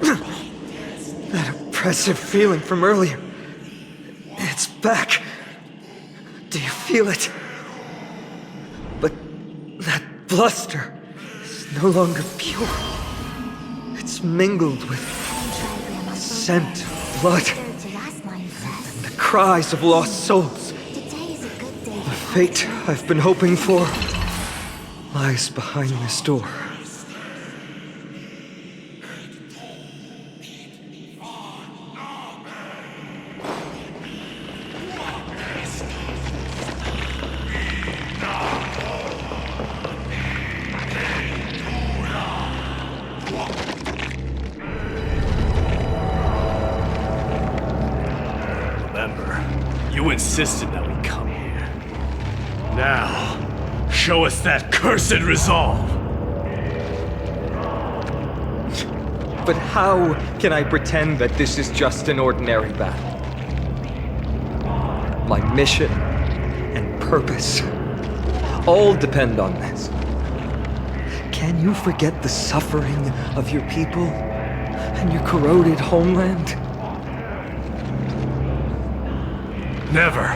That oppressive feeling from earlier. It's back. Do you feel it? But that bluster is no longer pure. It's mingled with the scent of blood and the cries of lost souls. The fate I've been hoping for lies behind this door. You insisted that we come here. Now, show us that cursed resolve! But how can I pretend that this is just an ordinary battle? My mission and purpose all depend on this. Can you forget the suffering of your people and your corroded homeland? Never.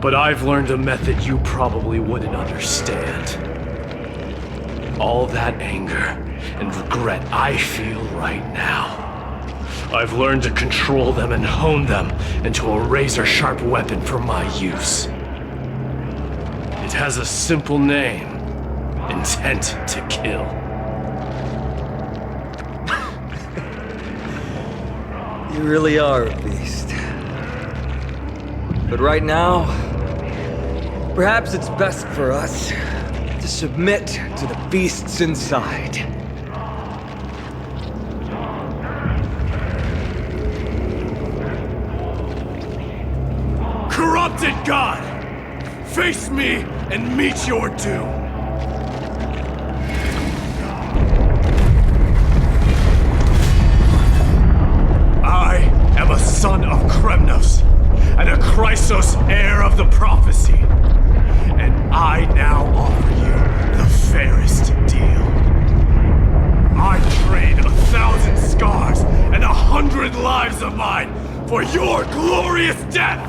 But I've learned a method you probably wouldn't understand. All that anger and regret I feel right now, I've learned to control them and hone them into a razor-sharp weapon for my use. It has a simple name: intent to kill. You really are a beast. But right now, perhaps it's best for us to submit to the beasts inside. Corrupted God! Face me and meet your doom! I am a son of Kremnos, and a Chrysos heir of the prophecy. And I now offer you the fairest deal. I trade 1,000 scars and 100 lives of mine for your glorious death!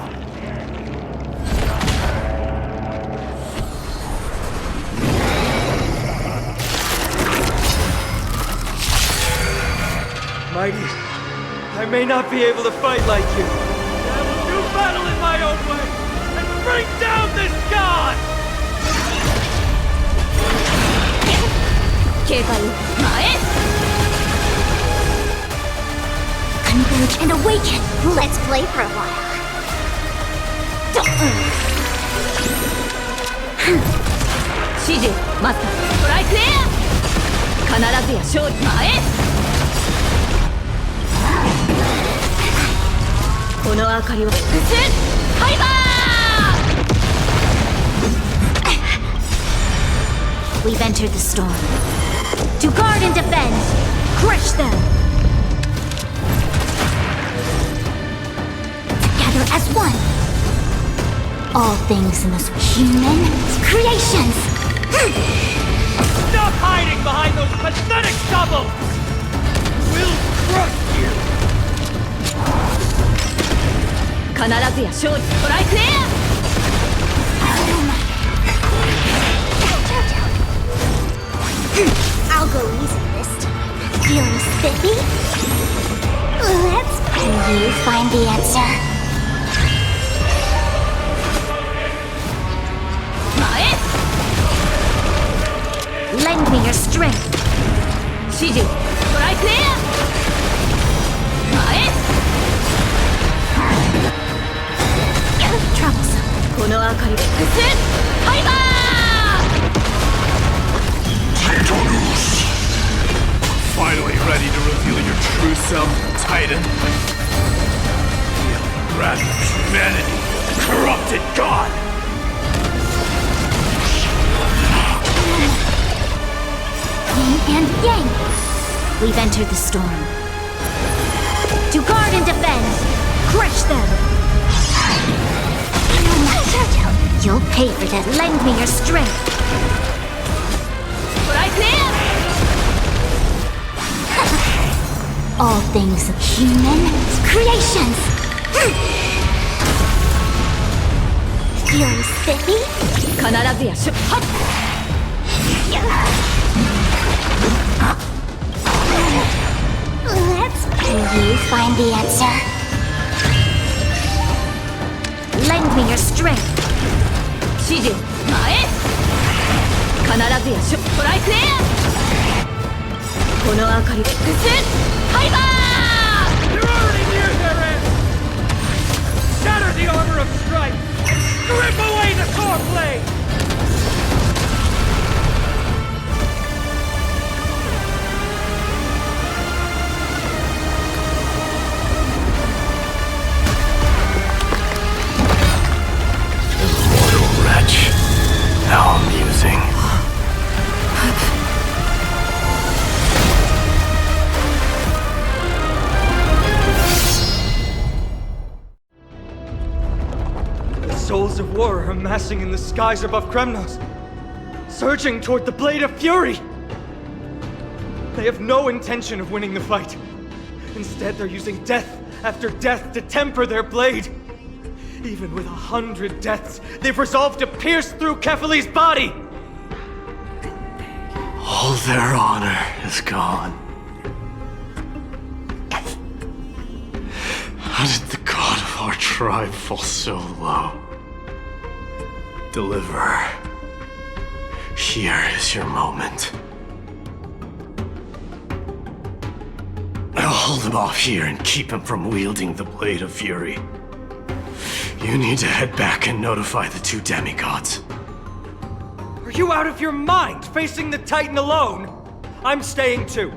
Mighty, I may not be able to fight like you. I will do battle in my own way and bring down this god! Converge and awaken. Let's play for a while. 指示マスターストライクエア必ずや勝利前この明かりを複数ハイバー We've entered the storm. To guard and defend, crush them. Together as one. All things in this human creations. Stop hiding behind those pathetic shovels! We'll crush you! 必ずや勝利ストライクエア I'll go easy this time. Feeling spiffy? Let's can you find the answer? 前 Lend me your strength. 指示ストライクエア前 Troublesome. この明かりを複数ハイバー Finally ready to reveal your true self, Titan. Feel wrath of humanity, corrupted God! Yin and Yang. We've entered the storm. To guard and defend, crush them. You'll pay for that. Lend me your strength. ストライクエ all things human creations. Fury spiffy? 必ずや出発 Let's you find the answer. Lend me your strength. 指示前必ずや出トライクエアこの明かりで複数ハイバー You're already near their end! Shatter the armor of strife! Rip away the core blade! Immortal wretch. How amusing. The souls of war are amassing in the skies above Kremnos, surging toward the Blade of Fury! They have no intention of winning the fight. Instead, they're using death after death to temper their blade. Even with 100 deaths, they've resolved to pierce through Kephali's body! All their honor is gone. How did the god of our tribe fall so low? Deliverer, here is your moment. I'll hold him off here and keep him from wielding the Blade of Fury. You need to head back and notify the two demigods. Are you out of your mind, facing the Titan alone? I'm staying too.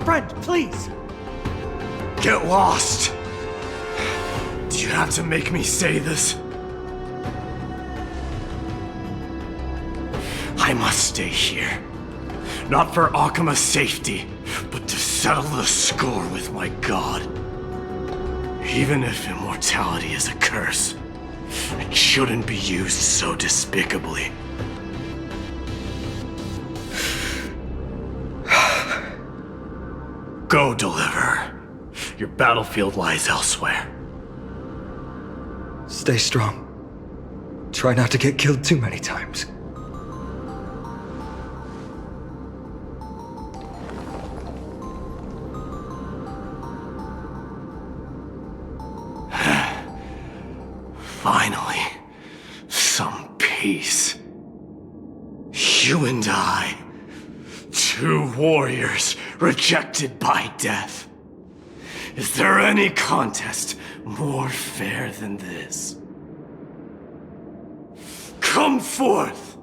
Friend, please! Get lost! Do you have to make me say this? I must stay here. Not for Akima's safety, but to settle the score with my god. Even if immortality is a curse, it shouldn't be used so despicably. Go, Deliverer. Your battlefield lies elsewhere. Stay strong. Try not to get killed too many times. Finally, some peace. You and I, two warriors rejected by death. Is there any contest more fair than this? Come forth,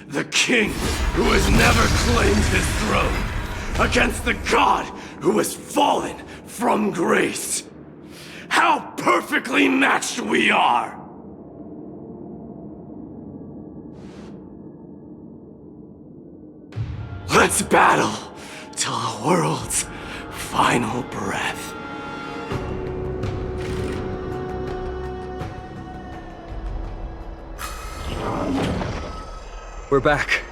the king who has never claimed his throne, against the god who has fallen from grace. How perfectly matched we are! Let's battle till the world's final breath. We're back.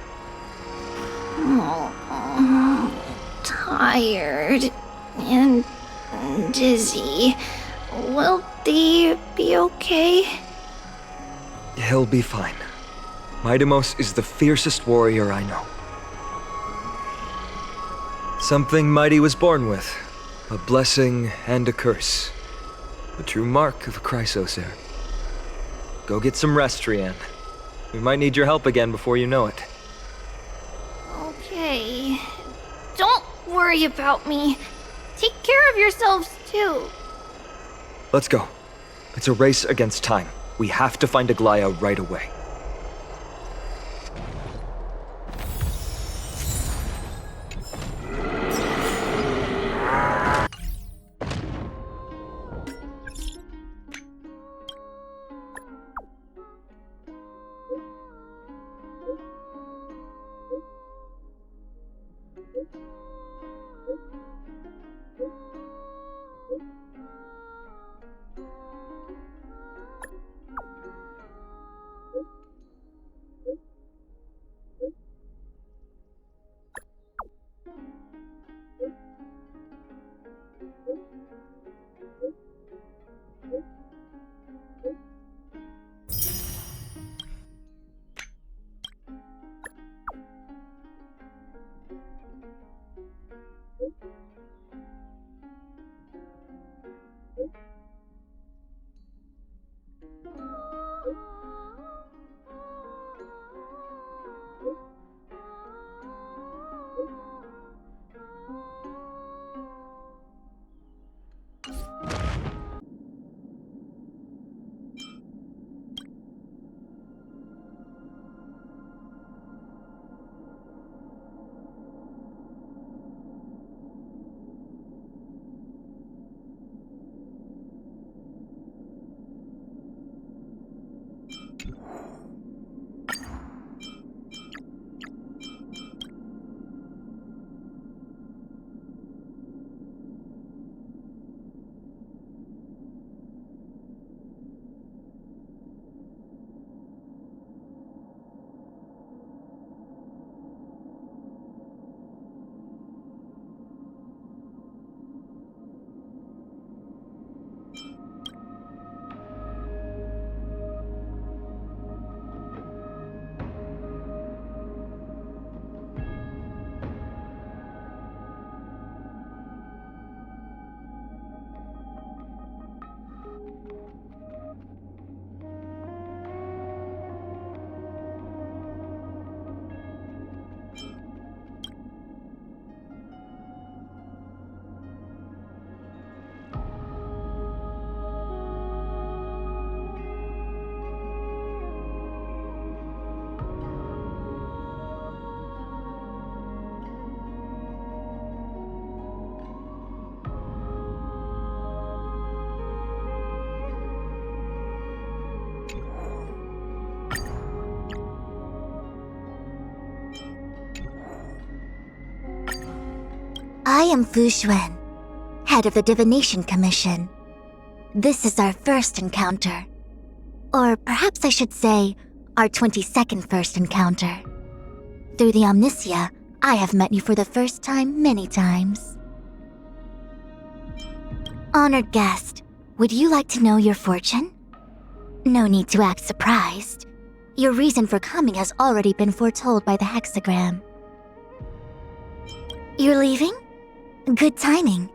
Tired and dizzy. Will Dee be okay? He'll be fine. Midamos is the fiercest warrior I know. Something Mighty was born with. A blessing and a curse. The true mark of a Chrysosaur. Go get some rest, Trianne. We might need your help again before you know it. Okay. Don't worry about me. Take care of yourselves too. Let's go. It's a race against time. We have to find Aglaya right away. I am Fu Xuan, head of the Divination Commission. This is our first encounter. Or perhaps I should say, our 22nd first encounter. Through the Omnisia, I have met you for the first time many times. Honored guest, would you like to know your fortune? No need to act surprised. Your reason for coming has already been foretold by the hexagram. You're leaving? Good timing.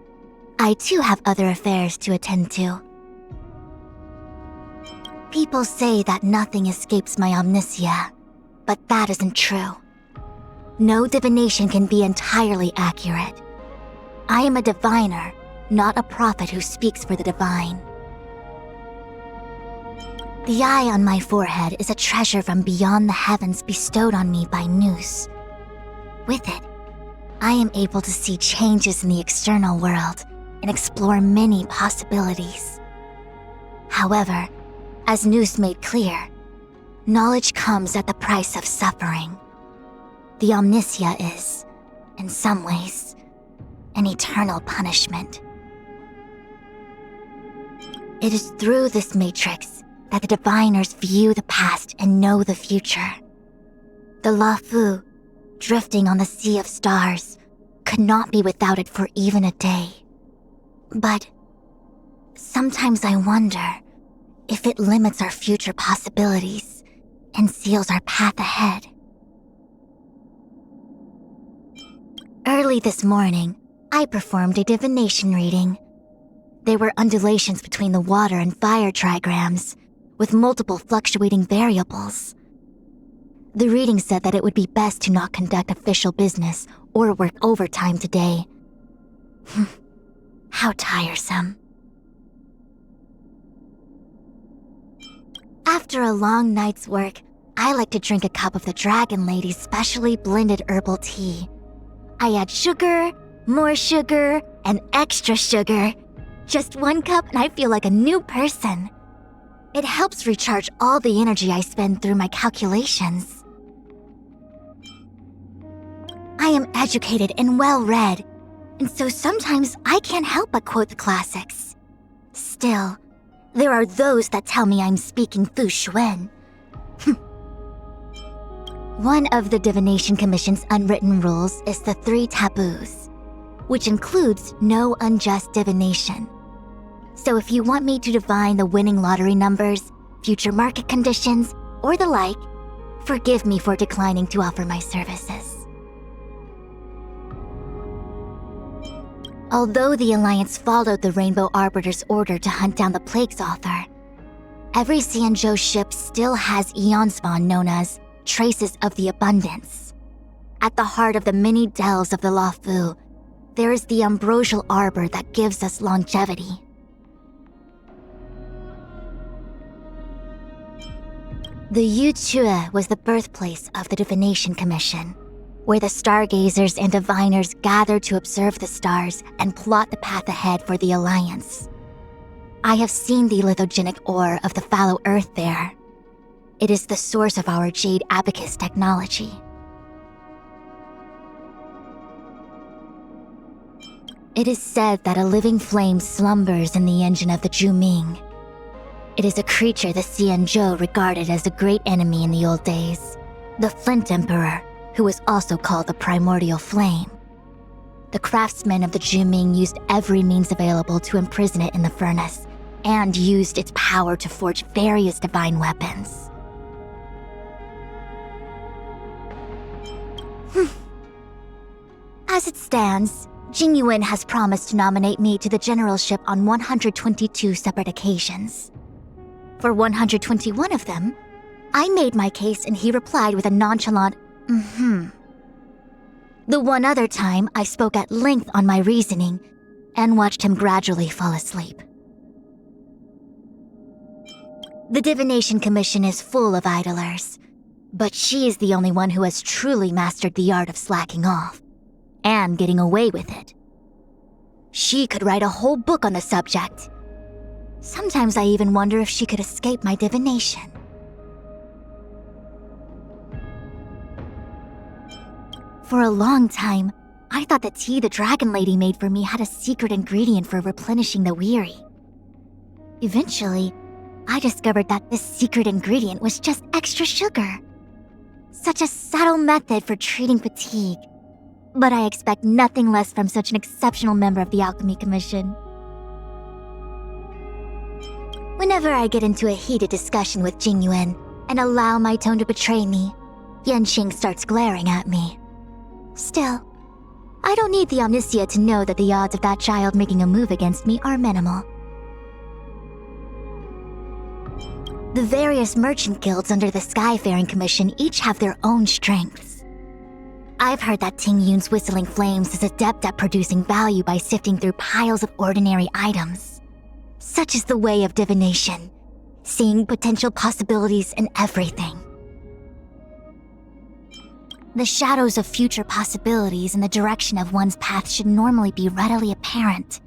I too have other affairs to attend to. People say that nothing escapes my omniscia, but that isn't true. No divination can be entirely accurate. I am a diviner, not a prophet who speaks for the divine. The eye on my forehead is a treasure from beyond the heavens bestowed on me by Nous. With it, I am able to see changes in the external world and explore many possibilities. However, as Nous made clear, knowledge comes at the price of suffering. The omniscia is, in some ways, an eternal punishment. It is through this matrix that the diviners view the past and know the future. The Lafu, drifting on the sea of stars, could not be without it for even a day. But sometimes I wonder if it limits our future possibilities and seals our path ahead. Early this morning, I performed a divination reading. There were undulations between the water and fire trigrams, with multiple fluctuating variables. The reading said that it would be best to not conduct official business or work overtime today. How tiresome. After a long night's work, I like to drink a cup of the Dragon Lady's specially blended herbal tea. I add sugar, more sugar, and extra sugar. Just one cup and I feel like a new person. It helps recharge all the energy I spend through my calculations. I am educated and well-read, and so sometimes I can't help but quote the classics. Still, there are those that tell me I'm speaking Fu Xuan. One of the Divination Commission's unwritten rules is the 3 taboos, which includes no unjust divination. So if you want me to divine the winning lottery numbers, future market conditions, or the like, forgive me for declining to offer my services. Although the Alliance followed the Rainbow Arbiter's order to hunt down the Plague's author, every Xianzhou ship still has Eon Spawn known as Traces of the Abundance. At the heart of the many delves of the Luofu, there is the ambrosial arbor that gives us longevity. The Yuchue was the birthplace of the Divination Commission, where the stargazers and diviners gathered to observe the stars and plot the path ahead for the Alliance. I have seen the lithogenic ore of the fallow earth there. It is the source of our Jade Abacus technology. It is said that a living flame slumbers in the engine of the Zhuming. It is a creature the Xianzhou regarded as a great enemy in the old days, the Flint Emperor, who was also called the Primordial Flame. The craftsmen of the Zhuming used every means available to imprison it in the furnace, and used its power to forge various divine weapons. As it stands, Jing Yuan has promised to nominate me to the generalship on 122 separate occasions. For 121 of them, I made my case and he replied with a nonchalant, The one other time, I spoke at length on my reasoning and watched him gradually fall asleep. The Divination Commission is full of idlers, but she is the only one who has truly mastered the art of slacking off, and getting away with it. She could write a whole book on the subject. Sometimes I even wonder if she could escape my divination. For a long time, I thought the tea the Dragon Lady made for me had a secret ingredient for replenishing the weary. Eventually, I discovered that this secret ingredient was just extra sugar. Such a subtle method for treating fatigue. But I expect nothing less from such an exceptional member of the Alchemy Commission. Whenever I get into a heated discussion with Jing Yuan and allow my tone to betray me, Yanqing starts glaring at me. Still, I don't need the Omniscia to know that the odds of that child making a move against me are minimal. The various merchant guilds under the Skyfaring Commission each have their own strengths. I've heard that Ting Yun's Whistling Flames is adept at producing value by sifting through piles of ordinary items. Such is the way of divination, seeing potential possibilities in everything. The shadows of future possibilities in the direction of one's path should normally be readily apparent.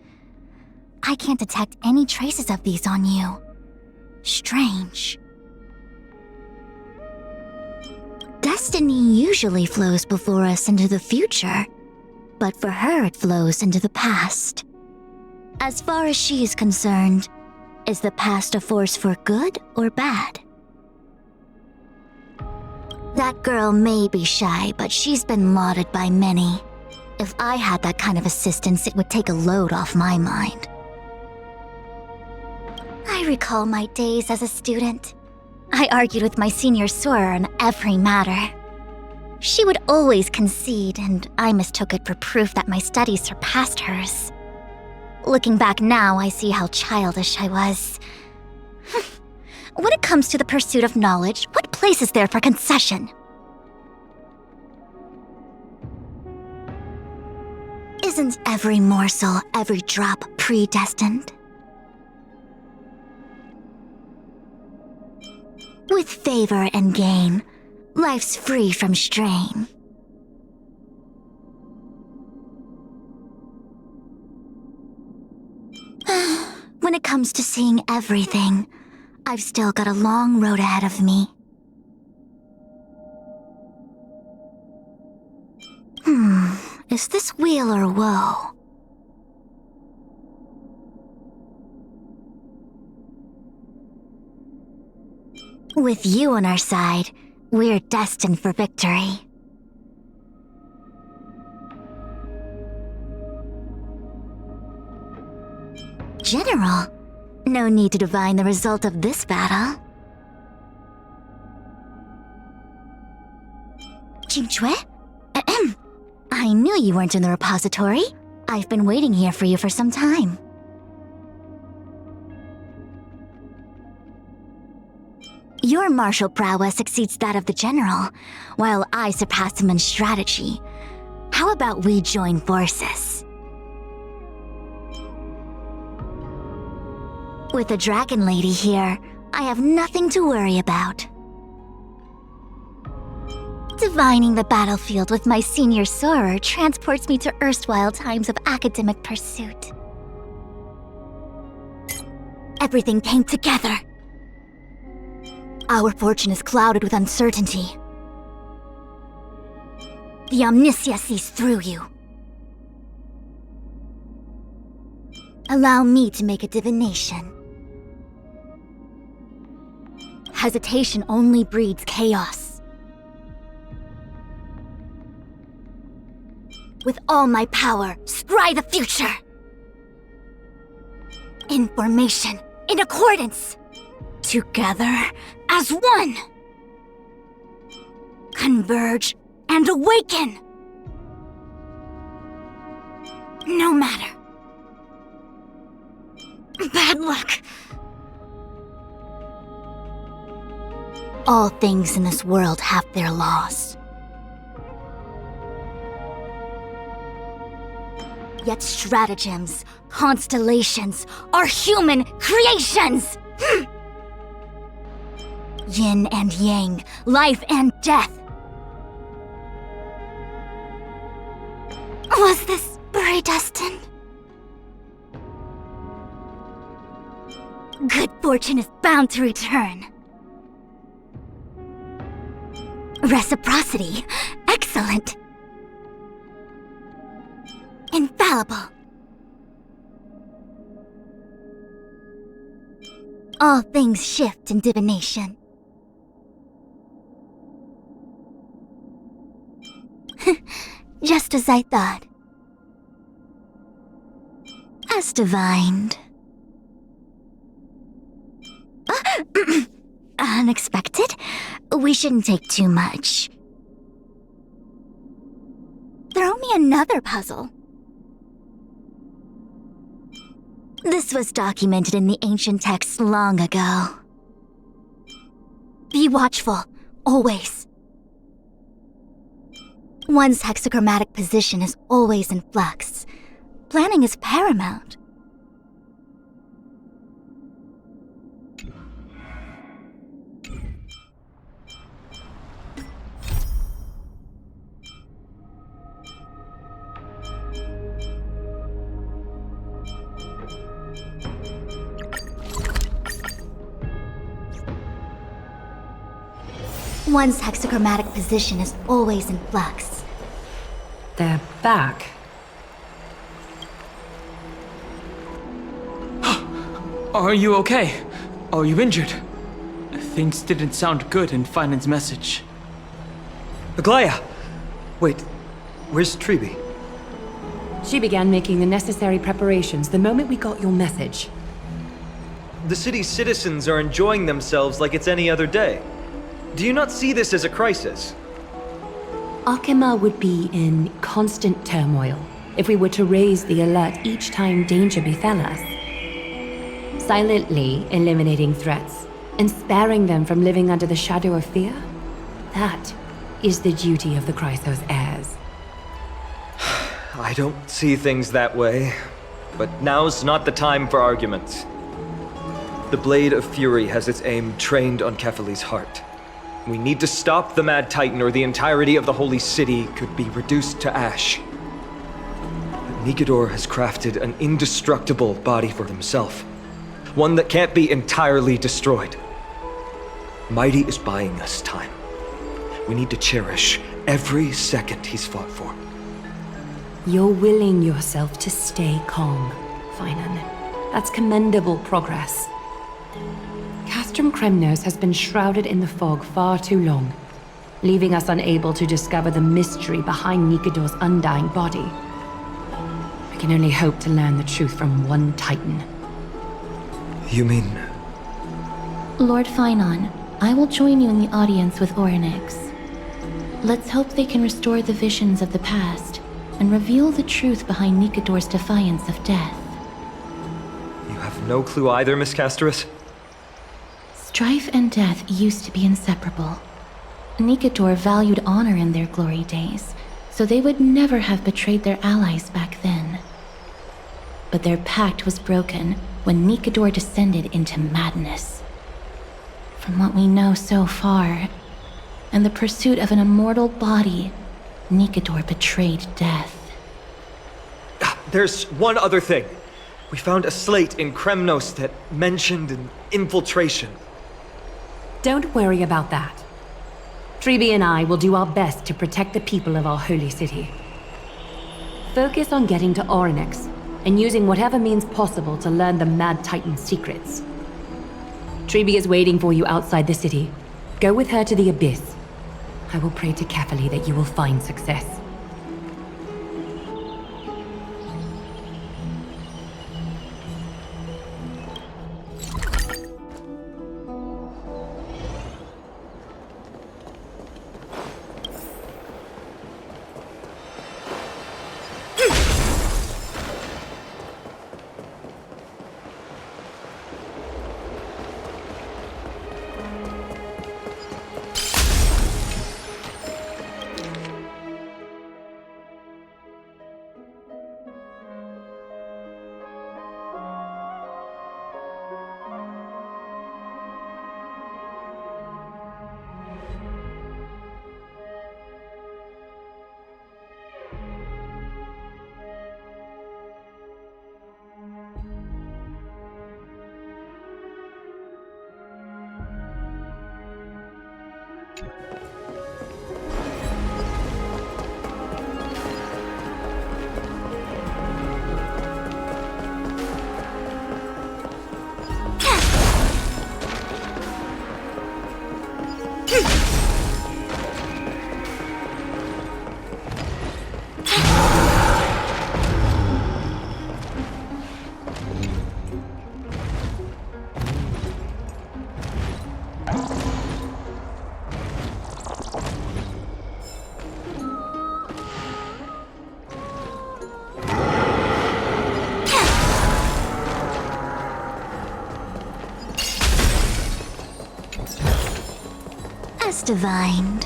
I can't detect any traces of these on you. Strange. Destiny usually flows before us into the future, but for her it flows into the past. As far as she is concerned, is the past a force for good or bad? That girl may be shy, but she's been lauded by many. If I had that kind of assistance, it would take a load off my mind. I recall my days as a student. I argued with my senior Sora on every matter. She would always concede, and I mistook it for proof that my studies surpassed hers. Looking back now, I see how childish I was. When it comes to the pursuit of knowledge, what place is there for concession? Isn't every morsel, every drop predestined? With favor and gain, life's free from strain. When it comes to seeing everything, I've still got a long road ahead of me. Is this weal or woe? With you on our side, we're destined for victory. General, no need to divine the result of this battle. Jingchue? I knew you weren't in the repository. I've been waiting here for you for some time. Your martial prowess exceeds that of the general, while I surpass him in strategy. How about we join forces? With the Dragon Lady here, I have nothing to worry about. Divining the battlefield with my senior soarer transports me to erstwhile times of academic pursuit. Everything came together. Our fortune is clouded with uncertainty. The omniscia sees through you. Allow me to make a divination. Hesitation only breeds chaos. With all my power, scry the future! In formation, in accordance! Together as one! Converge and awaken! No matter. Bad luck. All things in this world have their laws. Yet stratagems, constellations, are human creations! Yin and yang, life and death. Was this predestined? Good fortune is bound to return. Reciprocity, excellent. Infallible. All things shift in divination. Just as I thought. As divined. Unexpected? We shouldn't take too much. Throw me another puzzle. This was documented in the ancient texts long ago. Be watchful, always. One's hexachromatic position is always in flux. Planning is paramount. One's hexachromatic position is always in flux. They're back. Are you okay? Are you injured? Things didn't sound good in Finan's message. Aglaya! Wait, where's Treeby? She began making the necessary preparations the moment we got your message. The city's citizens are enjoying themselves like it's any other day. Do you not see this as a crisis? Arkema would be in constant turmoil if we were to raise the alert each time danger befell us. Silently eliminating threats and sparing them from living under the shadow of fear, that is the duty of the Chrysos heirs. I don't see things that way, but now's not the time for arguments. The Blade of Fury has its aim trained on Kefali's heart. We need to stop the Mad Titan or the entirety of the Holy City could be reduced to ash. But Nikedor has crafted an indestructible body for himself. One that can't be entirely destroyed. Mighty is buying us time. We need to cherish every second he's fought for. You're willing yourself to stay calm, Finan. That's commendable progress. Castrum Kremnos has been shrouded in the fog far too long, leaving us unable to discover the mystery behind Nikedor's undying body. We can only hope to learn the truth from one Titan. You mean... Lord Finon, I will join you in the audience with Orynyx. Let's hope they can restore the visions of the past and reveal the truth behind Nikador's defiance of death. You have no clue either, Miss Casterus? Strife and death used to be inseparable. Nikador valued honor in their glory days, so they would never have betrayed their allies back then. But their pact was broken when Nikador descended into madness. From what we know so far, and the pursuit of an immortal body, Nikador betrayed death. There's one other thing. We found a slate in Kremnos that mentioned an infiltration. Don't worry about that. Trebe and I will do our best to protect the people of our holy city. Focus on getting to Orynyx, and using whatever means possible to learn the Mad Titan's secrets. Trebe is waiting for you outside the city. Go with her to the Abyss. I will pray to Kefali that you will find success. As divined.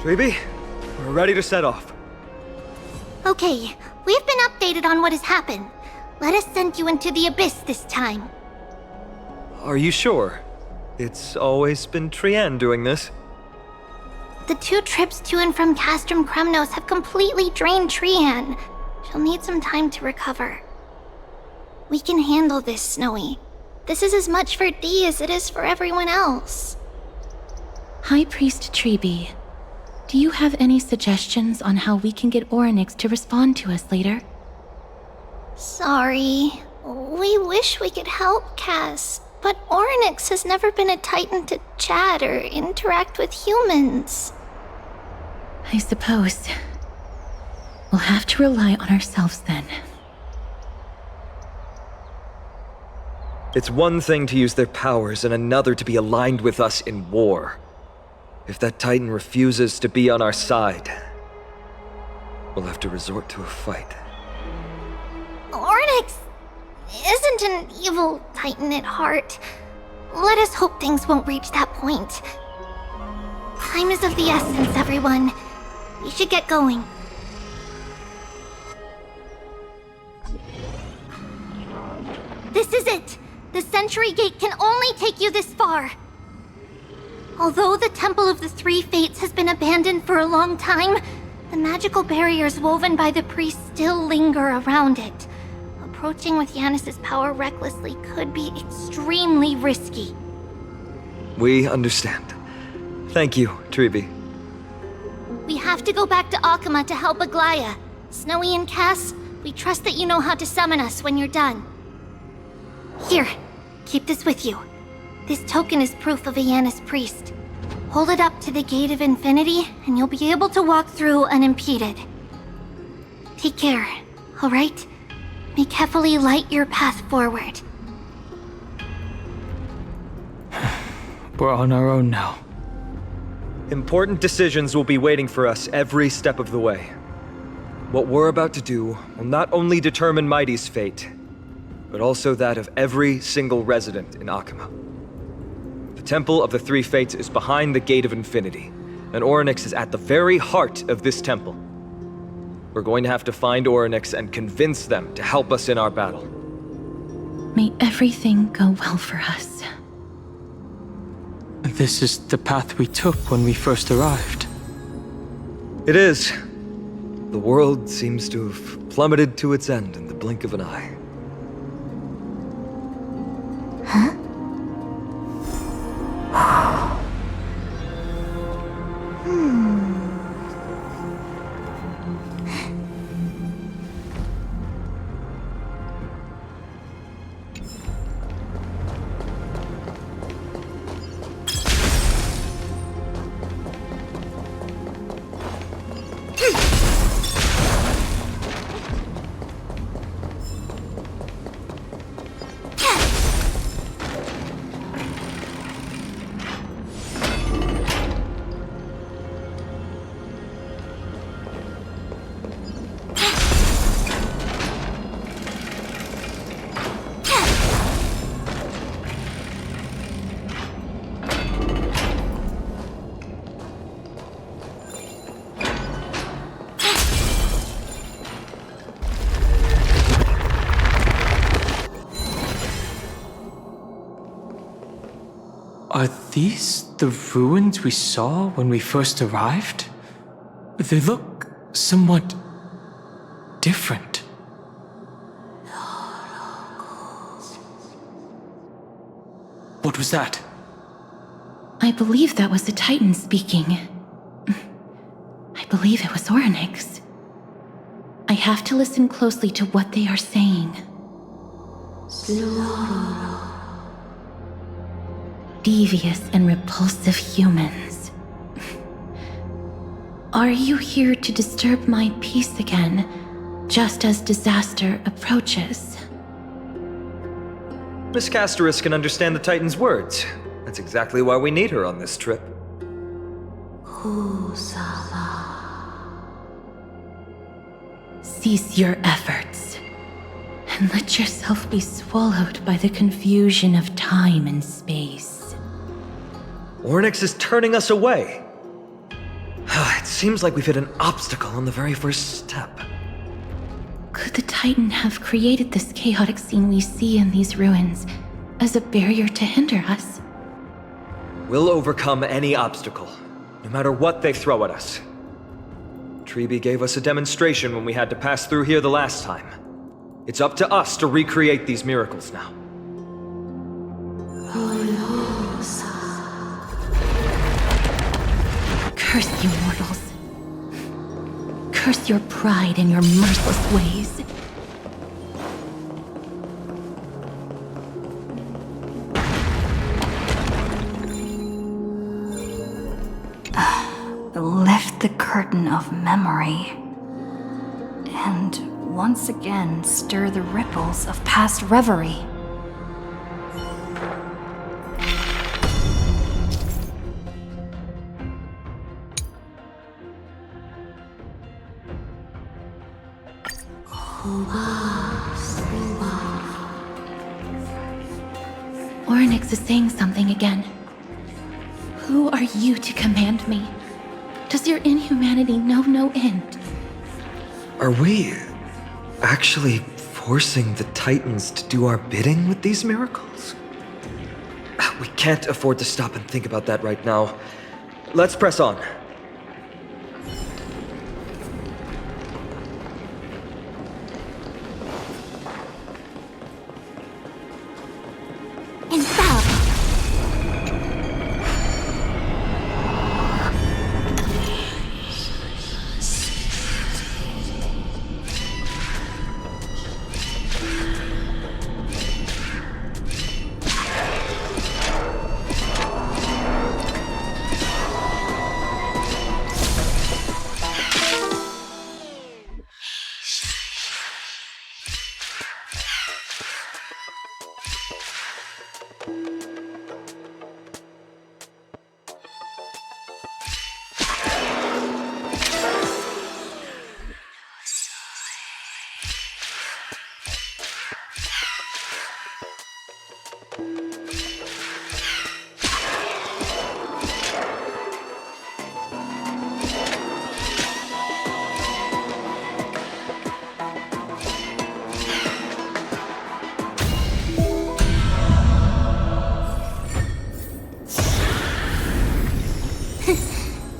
Trebe, we're ready to set off. Okay, we've been updated on what has happened. Let us send you into the Abyss this time. Are you sure? It's always been Trian doing this. The 2 trips to and from Castrum Kremnos have completely drained Trian. She'll need some time to recover. We can handle this, Snowy. This is as much for Dee as it is for everyone else. High Priest Trebe, do you have any suggestions on how we can get Orynyx to respond to us later? Sorry. We wish we could help, Cass, but Orynyx has never been a Titan to chat or interact with humans. I suppose. We'll have to rely on ourselves then. It's one thing to use their powers and another to be aligned with us in war. If that Titan refuses to be on our side, we'll have to resort to a fight. Orynyx isn't an evil Titan at heart. Let us hope things won't reach that point. Time is of the essence, everyone. We should get going. This is it! The Century Gate can only take you this far. Although the Temple of the Three Fates has been abandoned for a long time, the magical barriers woven by the priests still linger around it. Approaching with Yanis's power recklessly could be extremely risky. We understand. Thank you, Tribi. We have to go back to Akama to help Aglaya. Snowy and Cass, we trust that you know how to summon us when you're done. Here, keep this with you. This token is proof of Ayana's priest. Hold it up to the Gate of Infinity, and you'll be able to walk through unimpeded. Take care, alright? May carefully light your path forward. We're on our own now. Important decisions will be waiting for us every step of the way. What we're about to do will not only determine Mighty's fate, but also that of every single resident in Akama. The Temple of the Three Fates is behind the Gate of Infinity, and Orynyx is at the very heart of this temple. We're going to have to find Orynyx and convince them to help us in our battle. May everything go well for us. This is the path we took when we first arrived. It is. The world seems to have plummeted to its end in the blink of an eye. Are these the ruins we saw when we first arrived? They look somewhat different. What was that? I believe that was the Titan speaking. I believe it was Orynyx. I have to listen closely to what they are saying. Devious and repulsive humans. Are you here to disturb my peace again, just as disaster approaches? Miss Castoris can understand the Titan's words. That's exactly why we need her on this trip. Cease your efforts, and let yourself be swallowed by the confusion of time and space. Orynyx is turning us away. It seems like we've hit an obstacle on the very first step. Could the Titan have created this chaotic scene we see in these ruins as a barrier to hinder us? We'll overcome any obstacle, no matter what they throw at us. Tribi gave us a demonstration when we had to pass through here the last time. It's up to us to recreate these miracles now. Curse you mortals. Curse your pride and your merciless ways. Lift the curtain of memory. And once again stir the ripples of past reverie. Orynyx is saying something again. Who are you to command me? Does your inhumanity know no end? Are we actually forcing the Titans to do our bidding with these miracles? We can't afford to stop and think about that right now. Let's press on.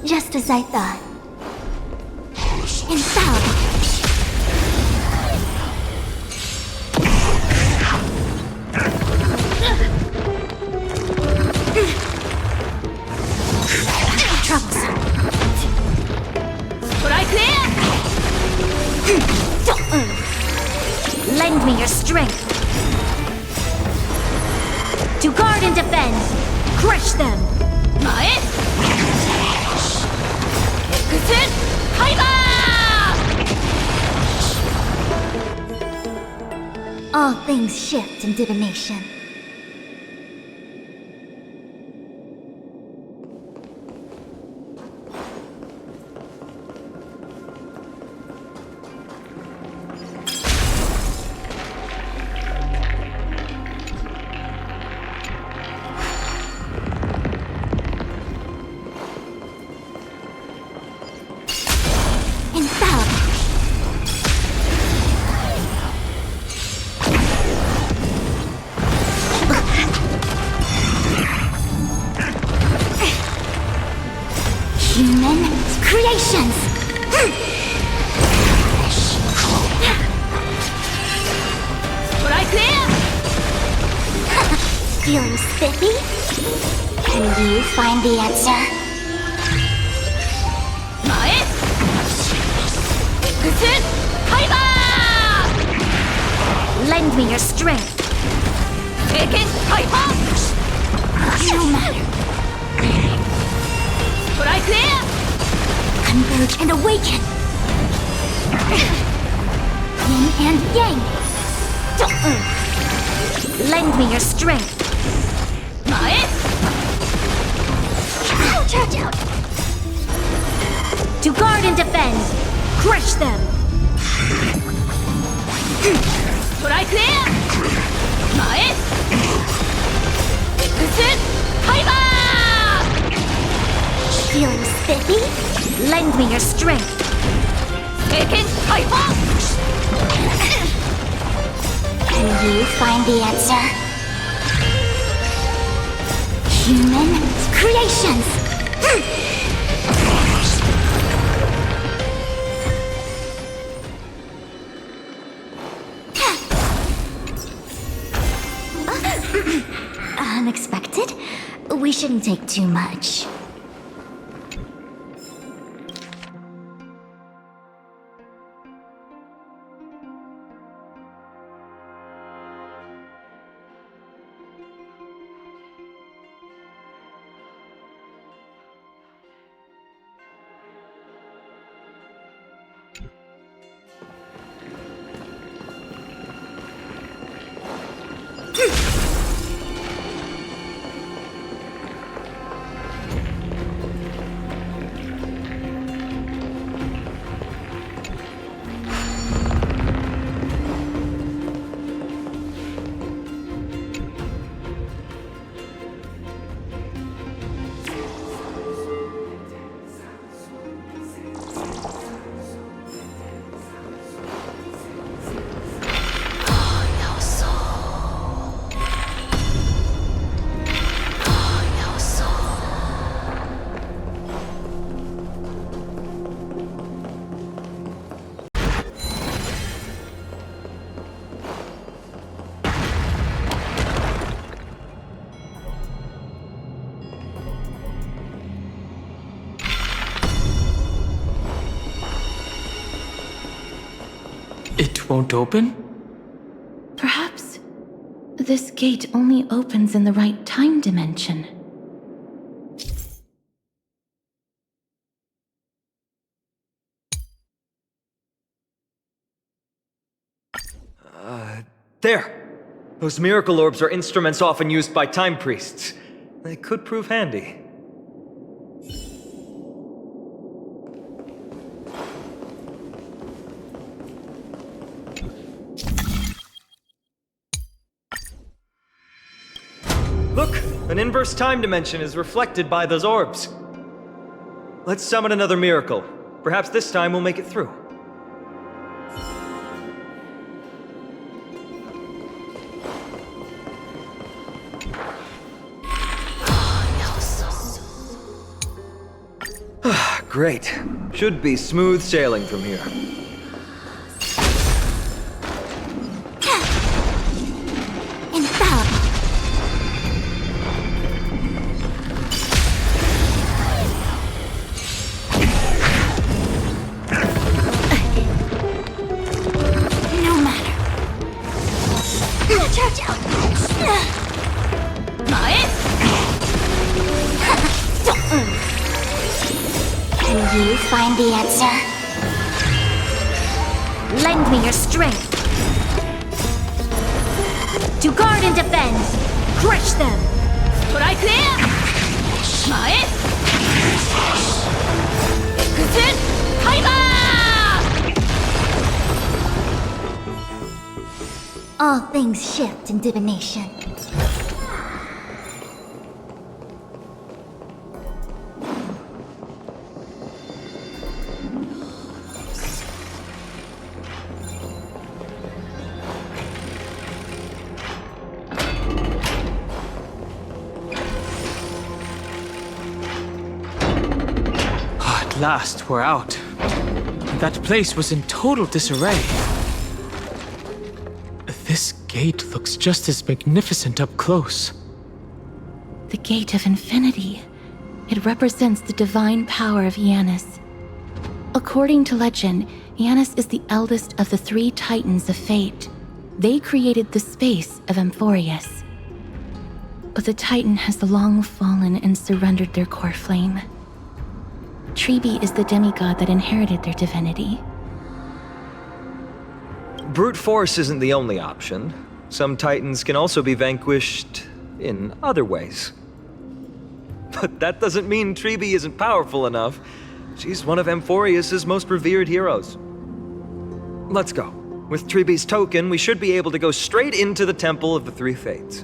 Just as I thought. Infallible. Troublesome. Lend me your strength. To guard and defend. Crush them. All things shift in divination. Human creations! Feeling spiffy? Can you find the answer? Lend me your strength. No matter. Converge and awaken. Yin and yang. Lend me your strength. Charge out. To guard and defend. Crush them. Feeling spiffy? Lend me your strength. Can you find the answer? Human creations! Unexpected? We shouldn't take too much. It won't open? Perhaps this gate only opens in the right time dimension. There! Those miracle orbs are instruments often used by time priests. They could prove handy. Look! An inverse time dimension is reflected by those orbs. Let's summon another miracle. Perhaps this time we'll make it through. Great. Should be smooth sailing from here. Infallible. No matter. Charge out. Can you find the answer? Lend me your strength. To guard and defend. Crush them. Strike there! 前 Exit! Timer! All things shift in divination. At last, we're out. That place was in total disarray. This gate looks just as magnificent up close. The Gate of Infinity. It represents the divine power of Janus. According to legend, Janus is the eldest of the 3 Titans of Fate. They created the space of Amphorius. But the Titan has long fallen and surrendered their core flame. Tribi is the demigod that inherited their divinity. Brute force isn't the only option. Some titans can also be vanquished in other ways. But that doesn't mean Tribi isn't powerful enough. She's one of Amphorius' most revered heroes. Let's go. With Tribi's token, we should be able to go straight into the Temple of the 3 Fates.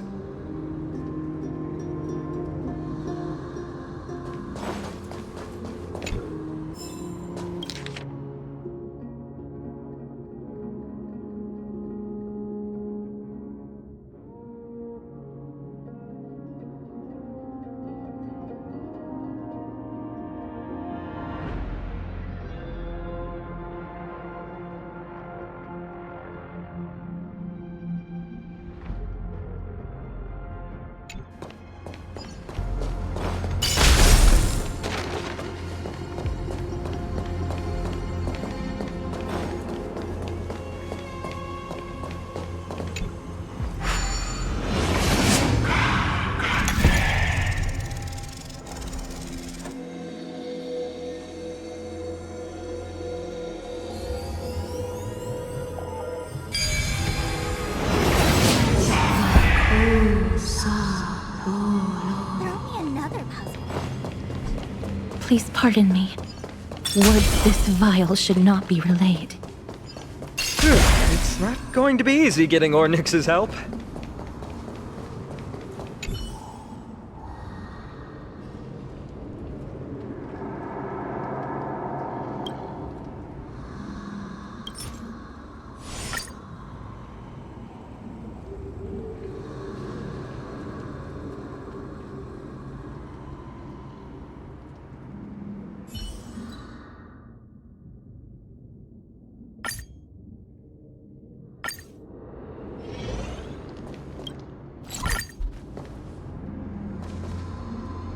Please pardon me. Words this vile should not be relayed. It's not going to be easy getting Ornyx's help.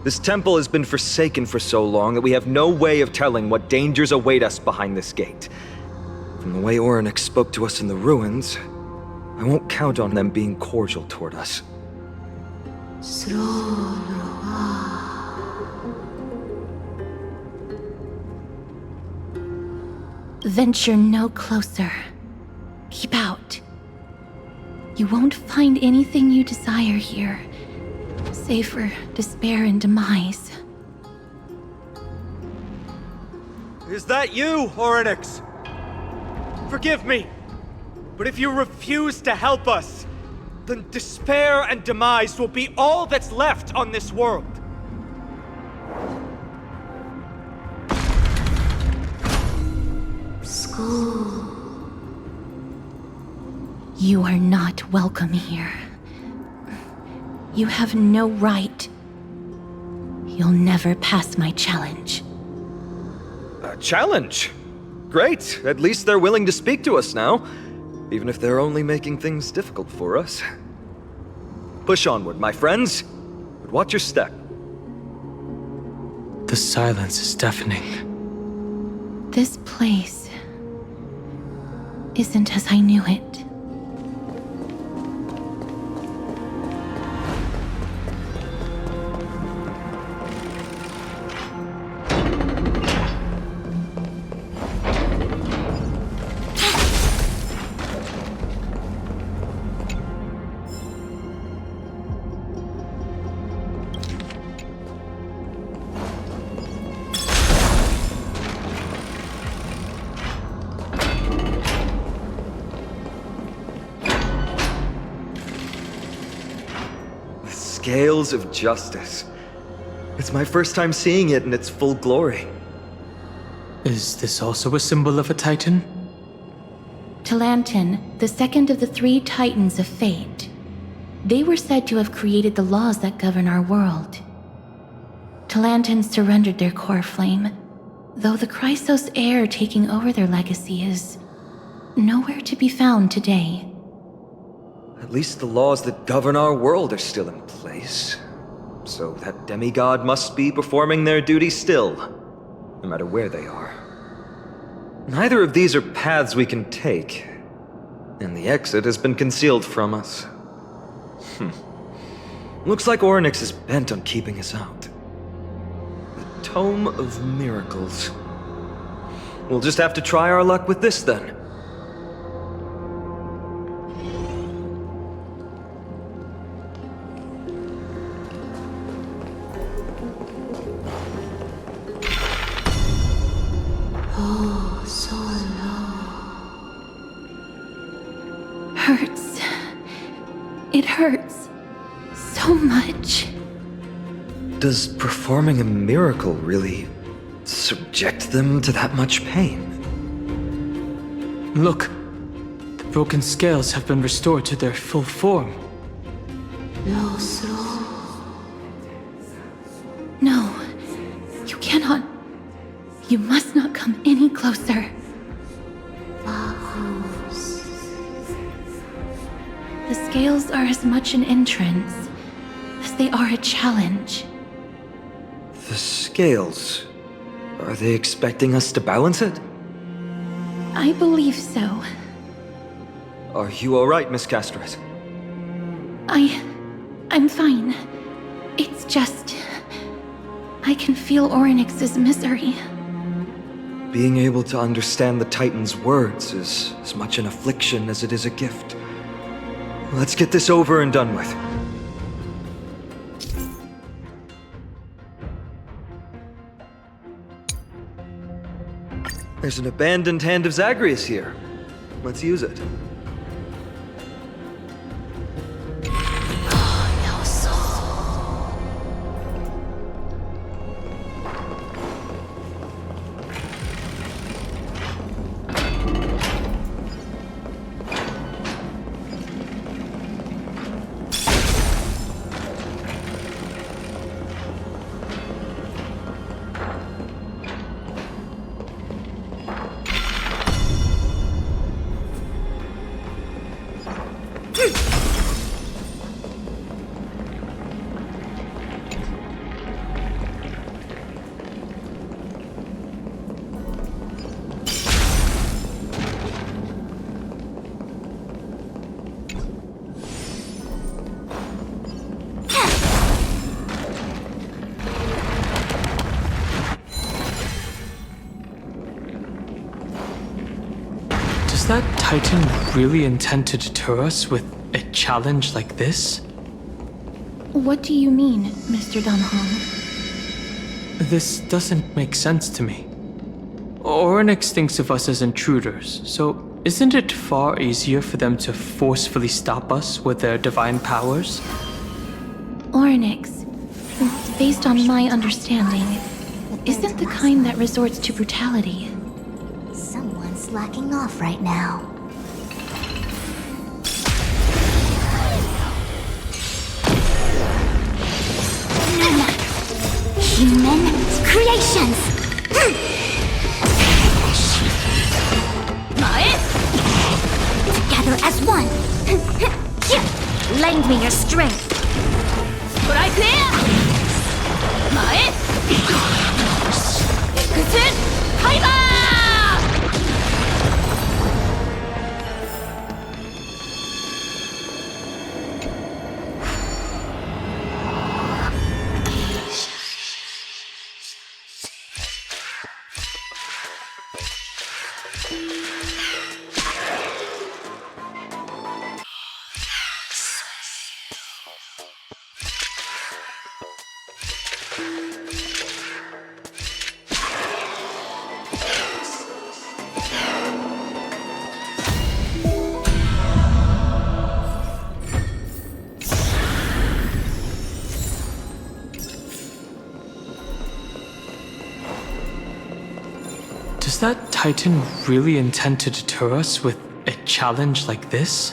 This temple has been forsaken for so long that we have no way of telling what dangers await us behind this gate. From the way Ornyx spoke to us in the ruins, I won't count on them being cordial toward us. Venture no closer. Keep out. You won't find anything you desire here, save for despair and demise. Is that you, Ornyx? Forgive me, but if you refuse to help us, then despair and demise will be all that's left on this world. You are not welcome here. You have no right. You'll never pass my challenge. A challenge? Great, at least they're willing to speak to us now, even if they're only making things difficult for us. Push onward, my friends, but watch your step. The silence is deafening. This place isn't as I knew it. Scales of justice. It's my first time seeing it in its full glory. Is this also a symbol of a Titan? Talantin, the second of the 3 Titans of Fate. They were said to have created the laws that govern our world. Talantin surrendered their core flame, though the Chrysos heir taking over their legacy is nowhere to be found today. At least the laws that govern our world are still in place. So that demigod must be performing their duty still, no matter where they are. Neither of these are paths we can take, and the exit has been concealed from us. Looks like Orynyx is bent on keeping us out. The Tome of Miracles. We'll just have to try our luck with this then. Hurts. It hurts so much. Does performing a miracle really subject them to that much pain? Look, the broken scales have been restored to their full form. No, you cannot. You must not come any closer. The scales are as much an entrance as they are a challenge. The scales... Are they expecting us to balance it? I believe so. Are you alright, Miss Castret? I'm fine. It's just... I can feel Orynyx's misery. Being able to understand the Titan's words is as much an affliction as it is a gift. Let's get this over and done with. There's an abandoned hand of Zagreus here. Let's use it. Does that Titan really intend to deter us with a challenge like this? What do you mean, Mr. Dunhong? This doesn't make sense to me. Orynyx thinks of us as intruders, so isn't it far easier for them to forcefully stop us with their divine powers? Orynyx, based on my understanding, isn't the kind that resorts to brutality. Someone's slacking off right now. Human creations! together as one. Lend me your strength. ストライクエア前エクスファイバー Does that Titan really intend to deter us with a challenge like this?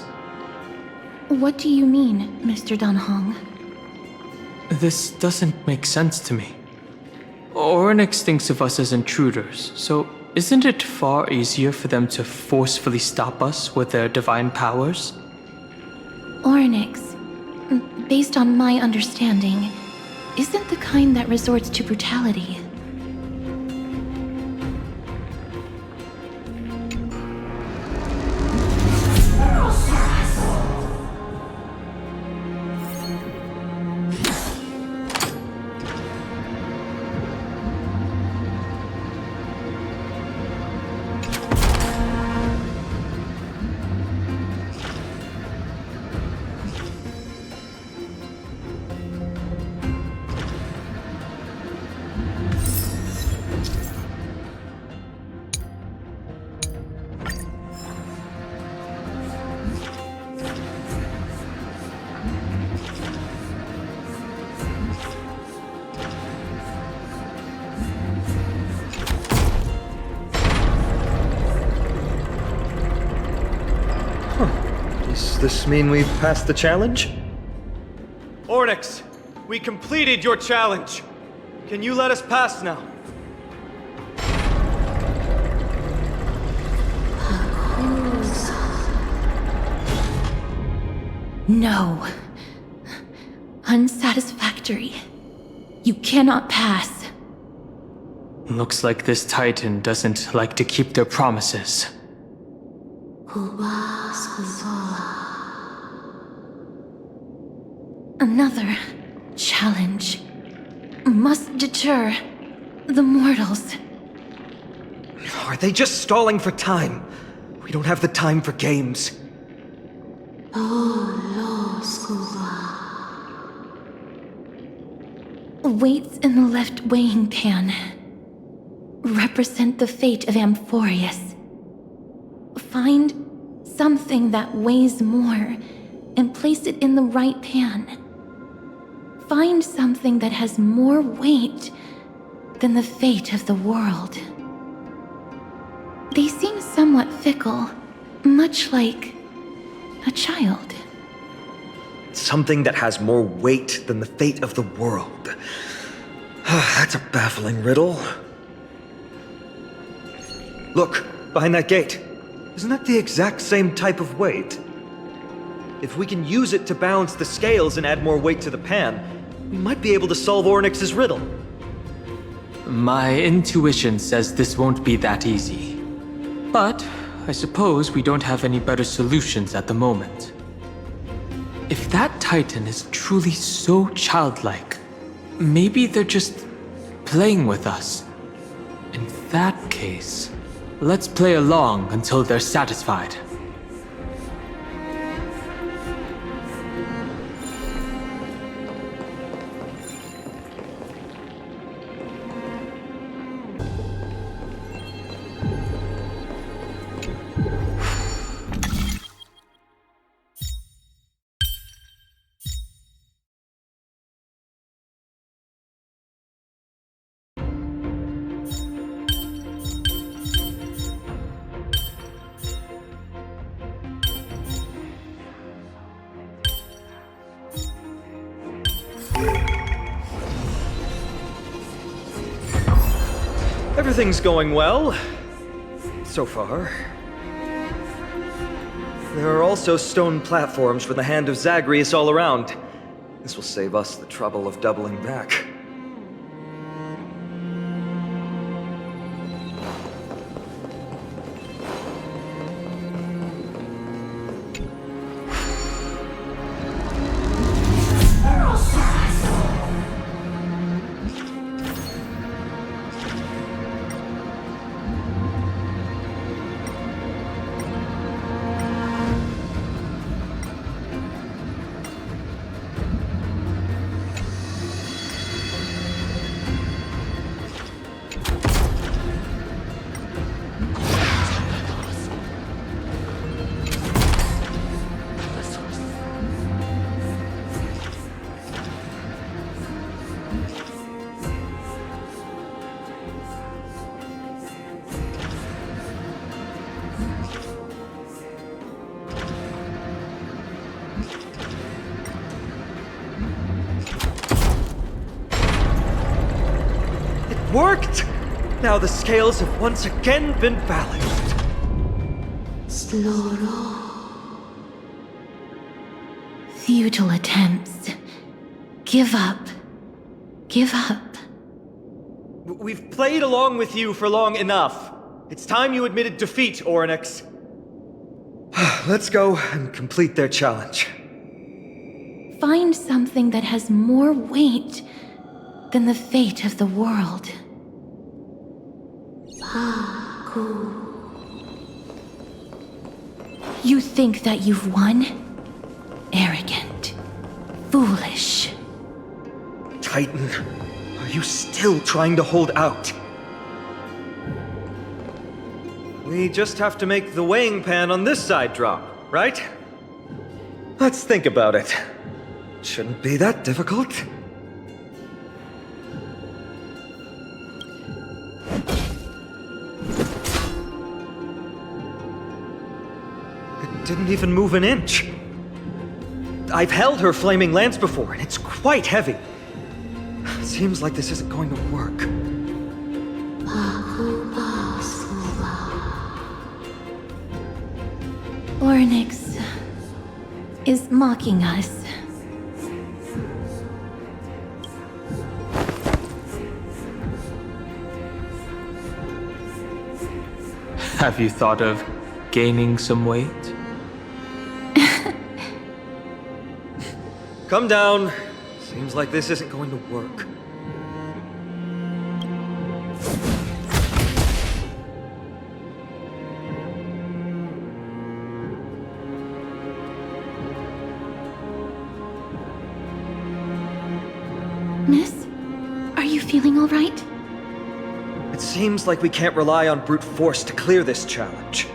What do you mean, Mr. Danhong? This doesn't make sense to me. Oryx thinks of us as intruders, so isn't it far easier for them to forcefully stop us with their divine powers? Oryx, based on my understanding, isn't the kind that resorts to brutality. Does this mean we've passed the challenge? Ornyx, we completed your challenge. Can you let us pass now? No. Unsatisfactory. You cannot pass. Looks like this Titan doesn't like to keep their promises. Another challenge must deter the mortals. Are they just stalling for time? We don't have the time for games. Weights in the left weighing pan represent the fate of Amphorius. Find something that weighs more and place it in the right pan. Find something that has more weight than the fate of the world. They seem somewhat fickle, much like a child. Something that has more weight than the fate of the world. That's a baffling riddle. Look, behind that gate. Isn't that the exact same type of weight? If we can use it to balance the scales and add more weight to the pan, we might be able to solve Ornyx's riddle. My intuition says this won't be that easy. But I suppose we don't have any better solutions at the moment. If that Titan is truly so childlike, maybe they're just playing with us. In that case, let's play along until they're satisfied. Everything's going well. So far. There are also stone platforms for the Hand of Zagreus all around. This will save us the trouble of doubling back. Worked! Now the scales have once again been balanced. Futile attempts. Give up. Give up. We've played along with you for long enough. It's time you admitted defeat, Oryx. Let's go and complete their challenge. Find something that has more weight than the fate of the world. You think that you've won? Arrogant. Foolish. Titan, are you still trying to hold out? We just have to make the weighing pan on this side drop, right? Let's think about it. Shouldn't be that difficult. It didn't even move an inch. I've held her flaming lance before, and it's quite heavy. Seems like this isn't going to work. Ornyx is mocking us. Have you thought of gaining some weight? Come down. Seems like this isn't going to work. Miss, are you feeling all right? It seems like we can't rely on brute force to clear this challenge.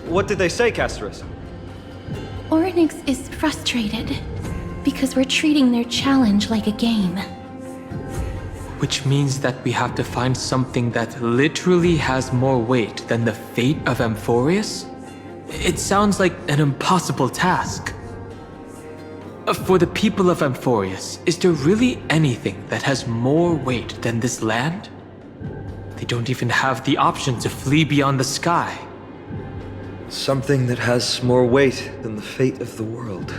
What did they say, Casterus? Ornyx is frustrated because we're treating their challenge like a game. Which means that we have to find something that literally has more weight than the fate of Amphorius? It sounds like an impossible task. For the people of Amphorius, is there really anything that has more weight than this land? They don't even have the option to flee beyond the sky. Something that has more weight than the fate of the world.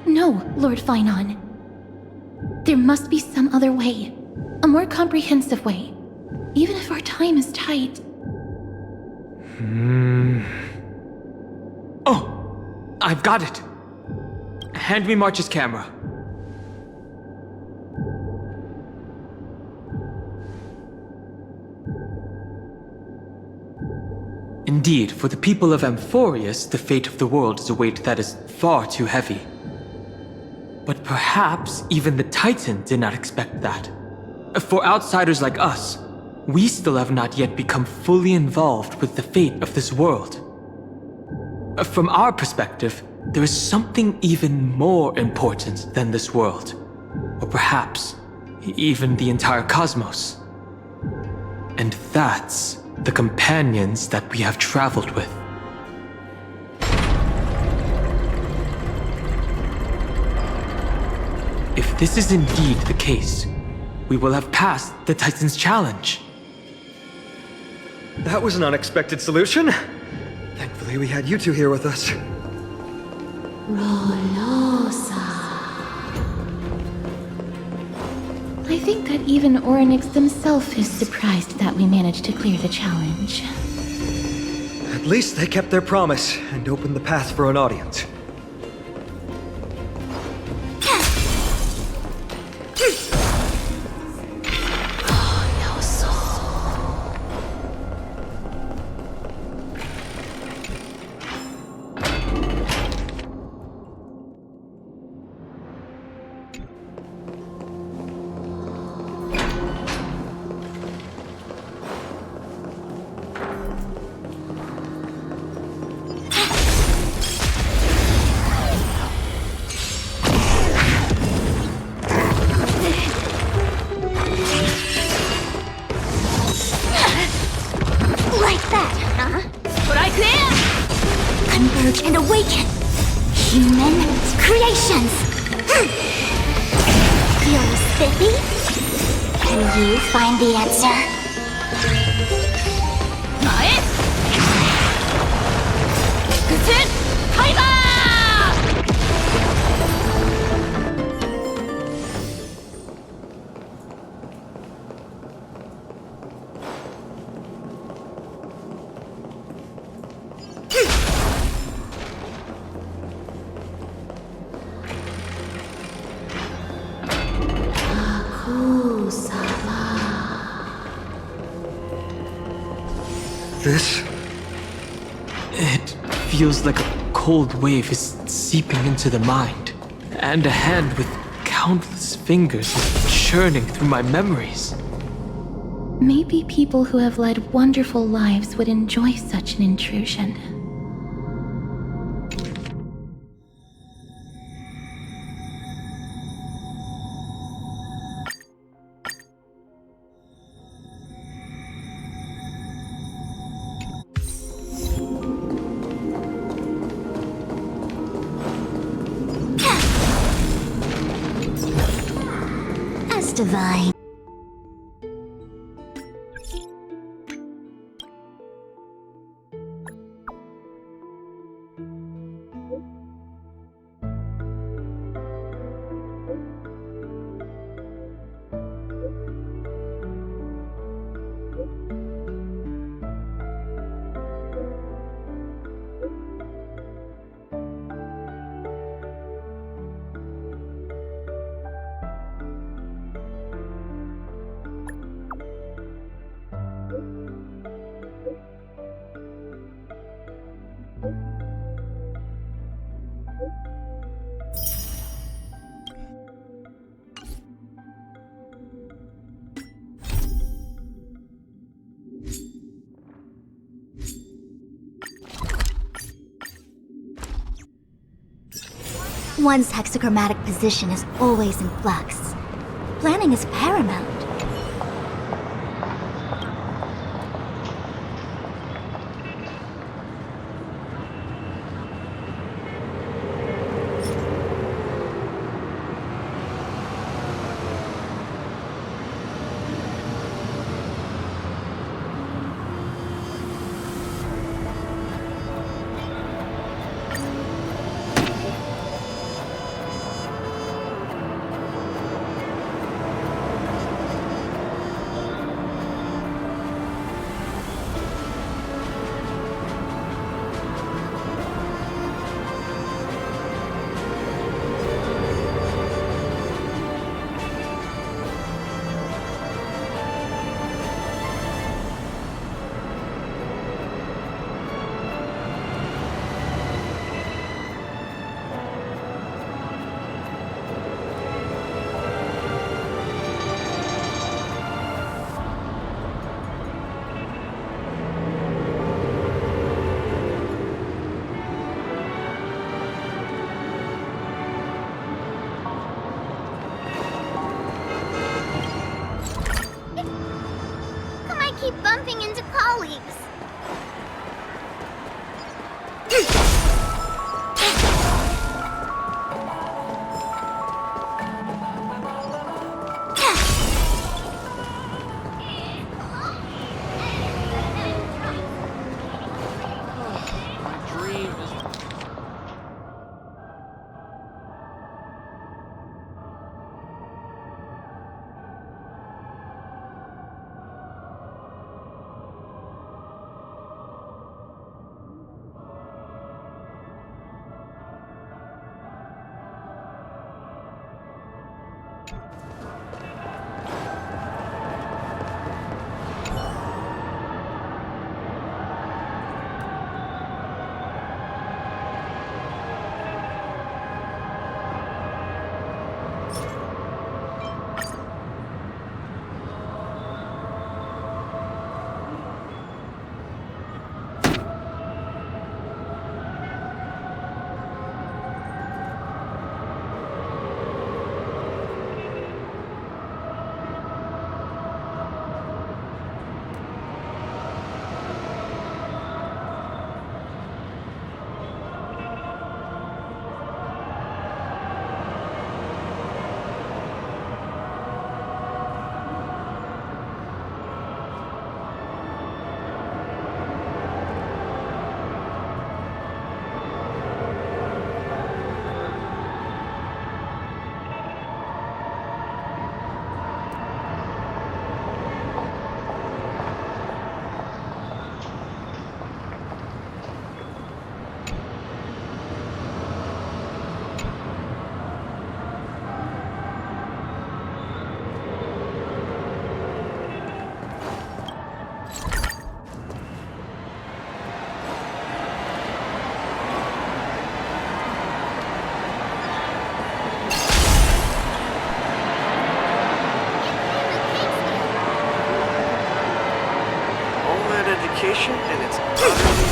No, Lord Finon. There must be some other way. A more comprehensive way. Even if our time is tight. Oh! I've got it! Hand me March's camera. Indeed, for the people of Amphorius, the fate of the world is a weight that is far too heavy. But perhaps even the Titan did not expect that. For outsiders like us, we still have not yet become fully involved with the fate of this world. From our perspective, there is something even more important than this world. Or perhaps, even the entire cosmos. And that's the companions that we have traveled with. If this is indeed the case, we will have passed the Titan's challenge. That was an unexpected solution. Thankfully, we had you two here with us. I think that even Orynyx himself is surprised that we managed to clear the challenge. At least they kept their promise and opened the path for an audience. Converge and awaken! Human creations! Feel spiffy? Can you find the answer? 前屈折タイガーThis? It feels like a cold wave is seeping into the mind, and a hand with countless fingers is churning through my memories. Maybe people who have led wonderful lives would enjoy such an intrusion. As divine. One's hexachromatic position is always in flux. Planning is paramount. Keep bumping into colleagues. education, and it's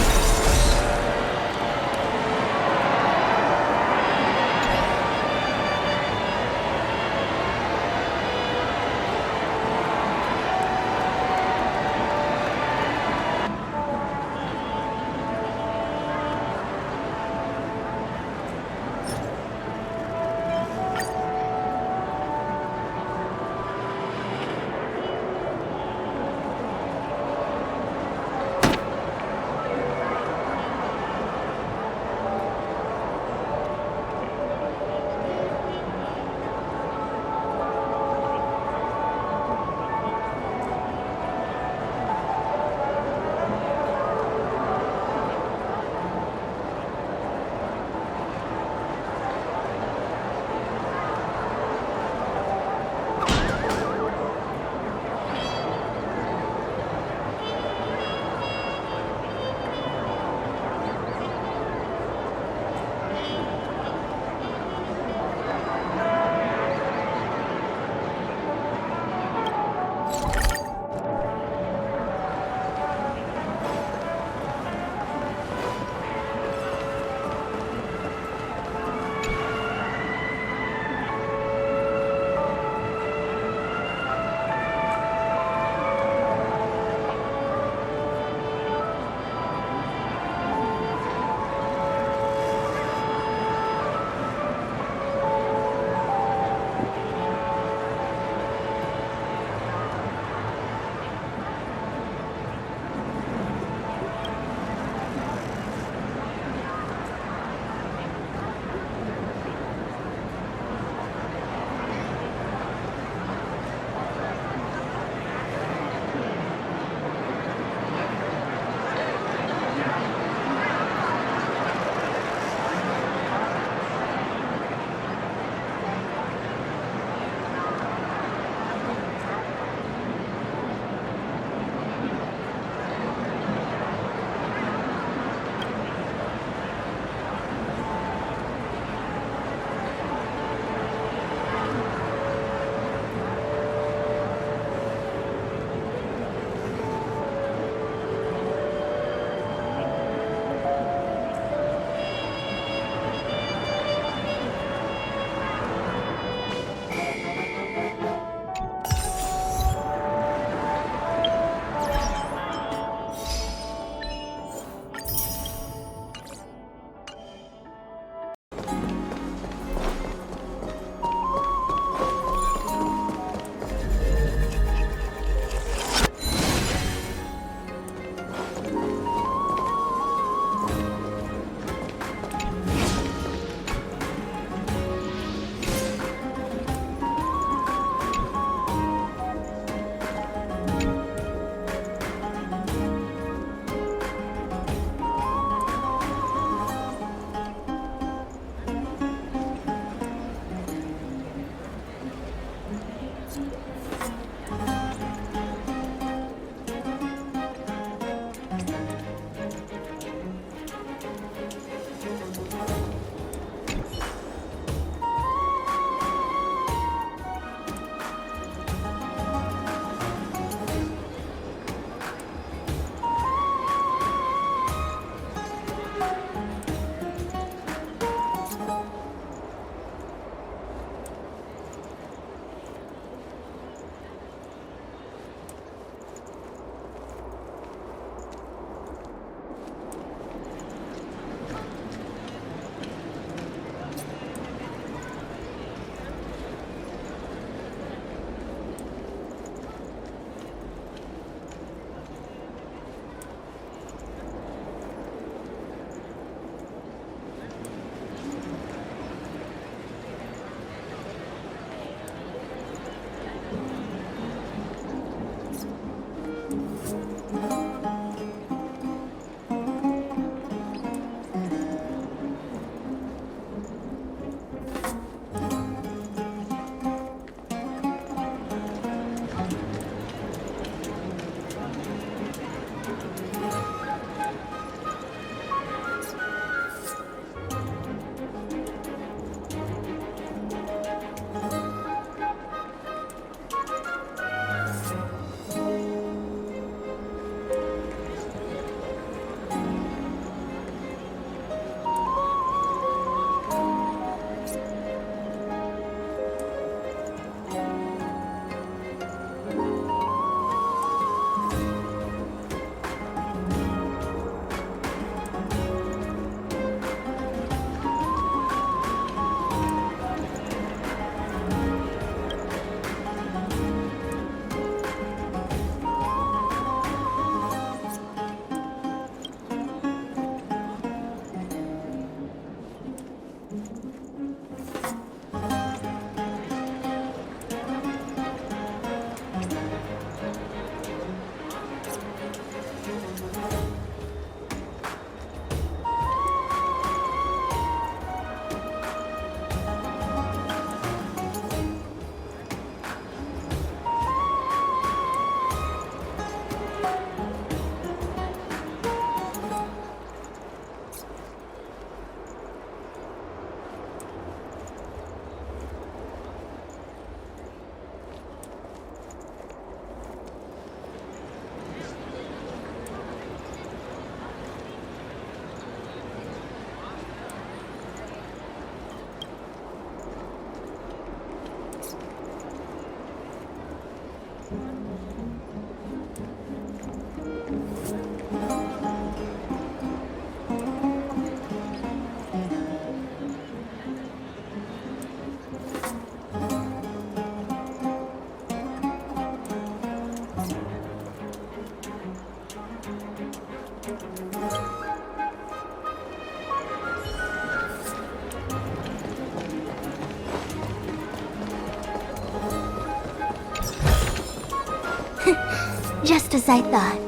Just as I thought.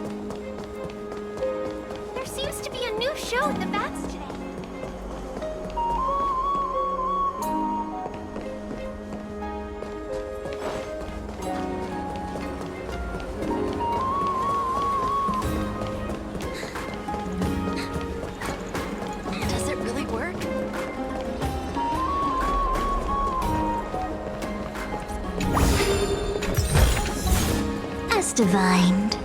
There seems to be a new show at the bats today. Does it really work? As divined.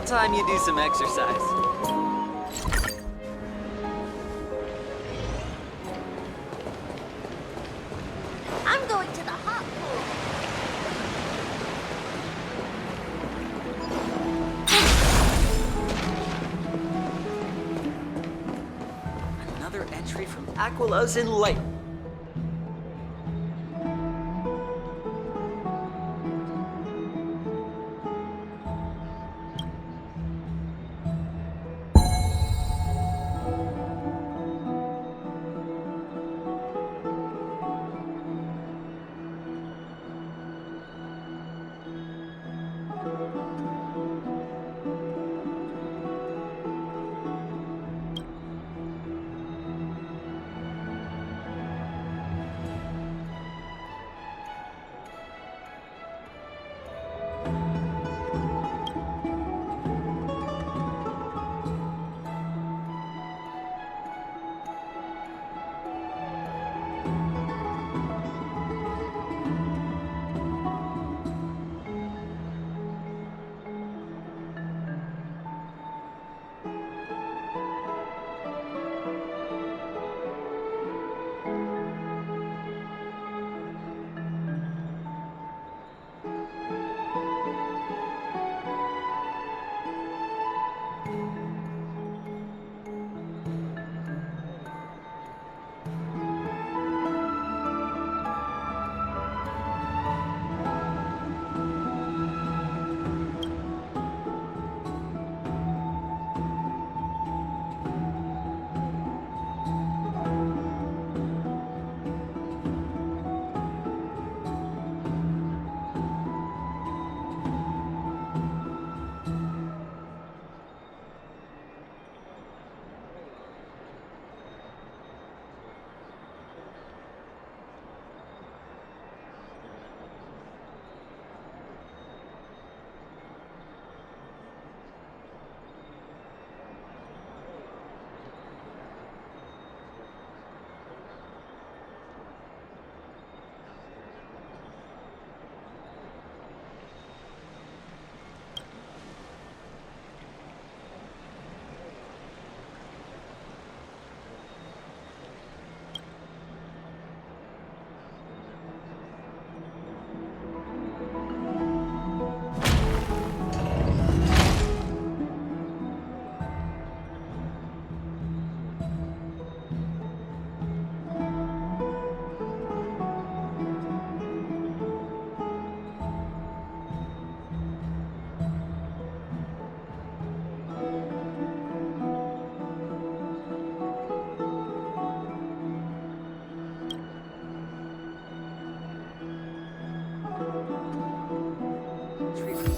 about time you do some exercise. I'm going to the hot pool. Another entry from Aquila's Enlightenment.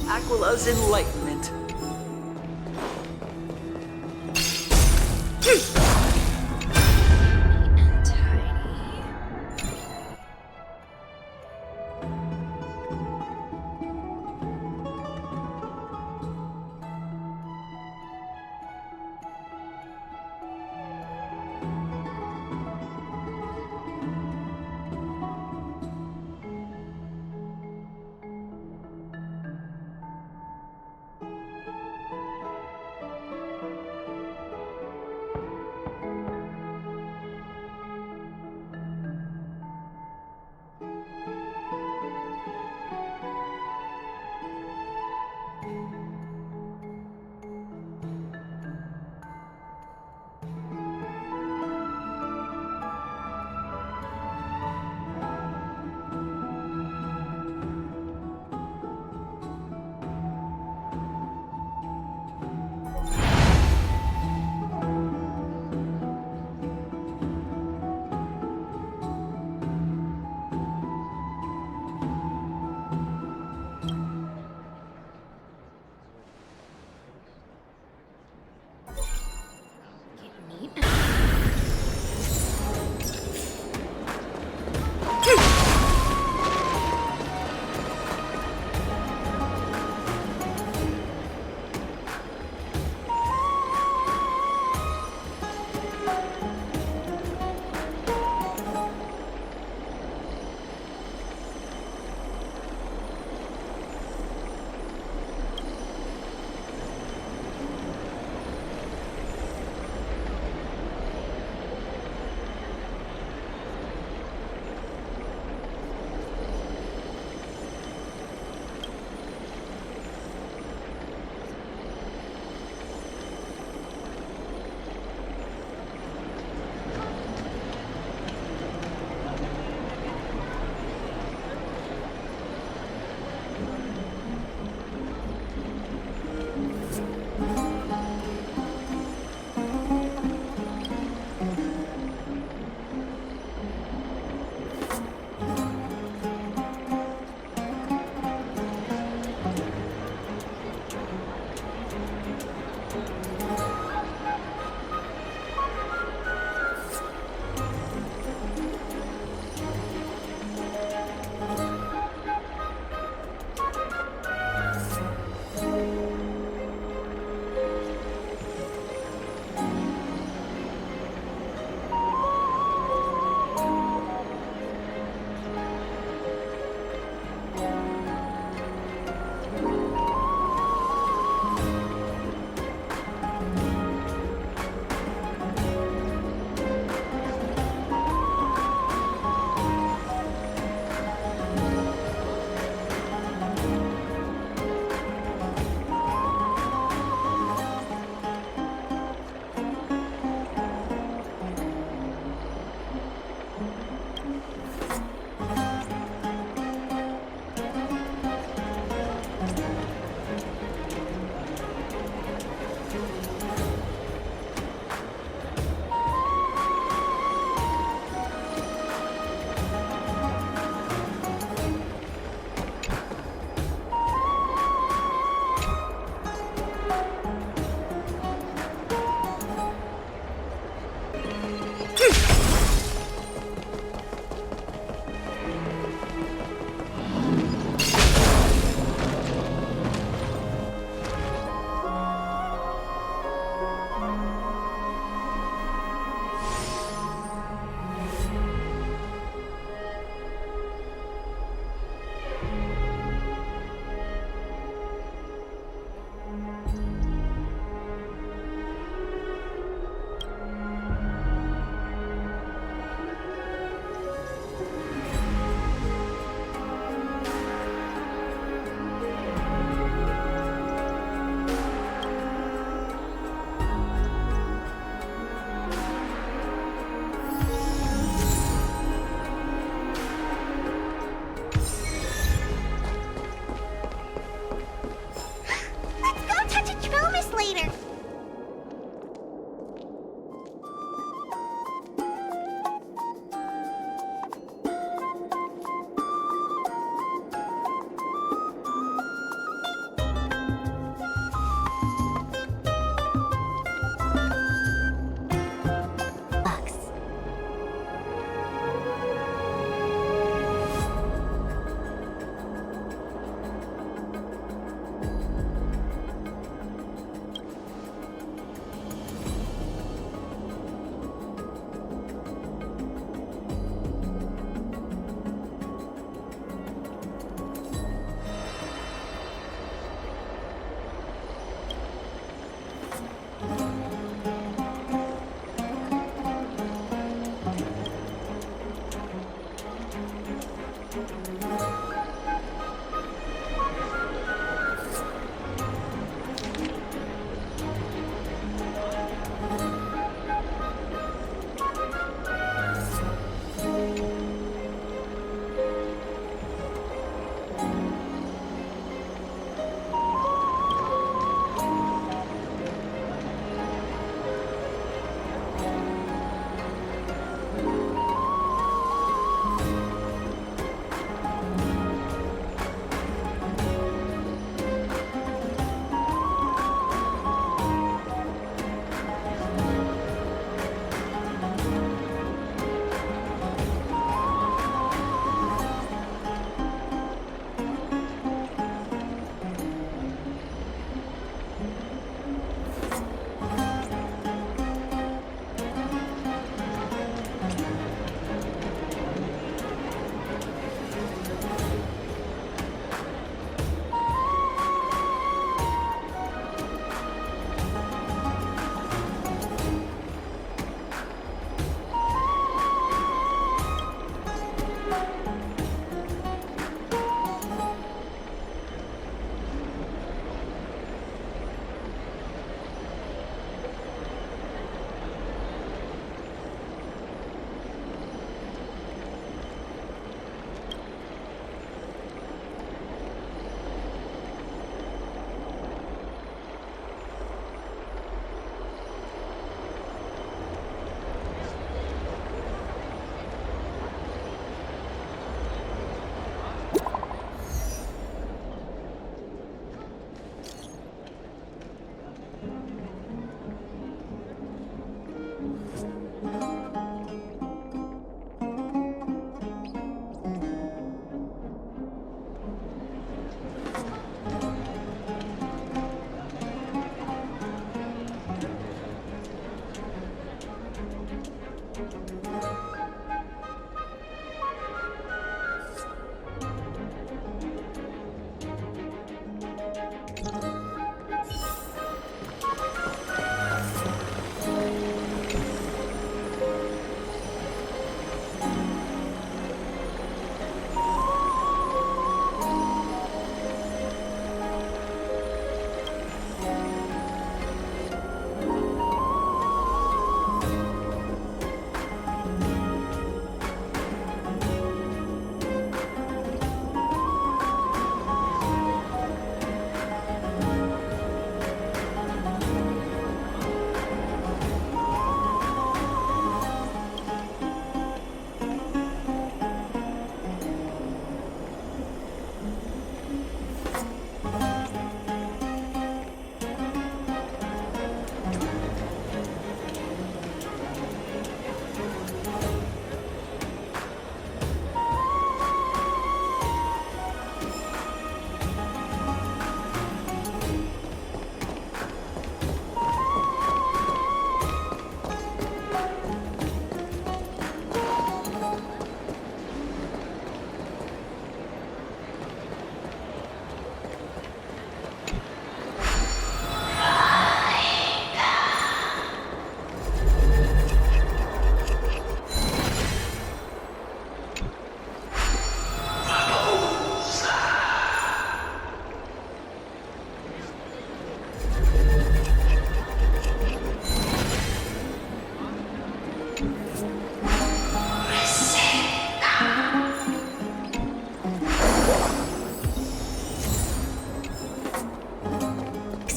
Aquila's Enlightenment.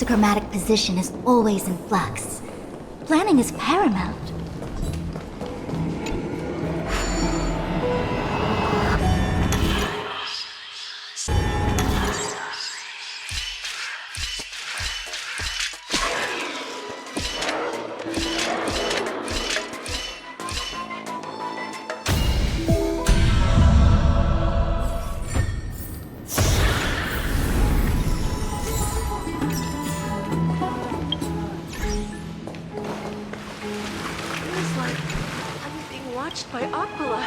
hexachromatic position is always in flux. Planning is paramount. By Aquila.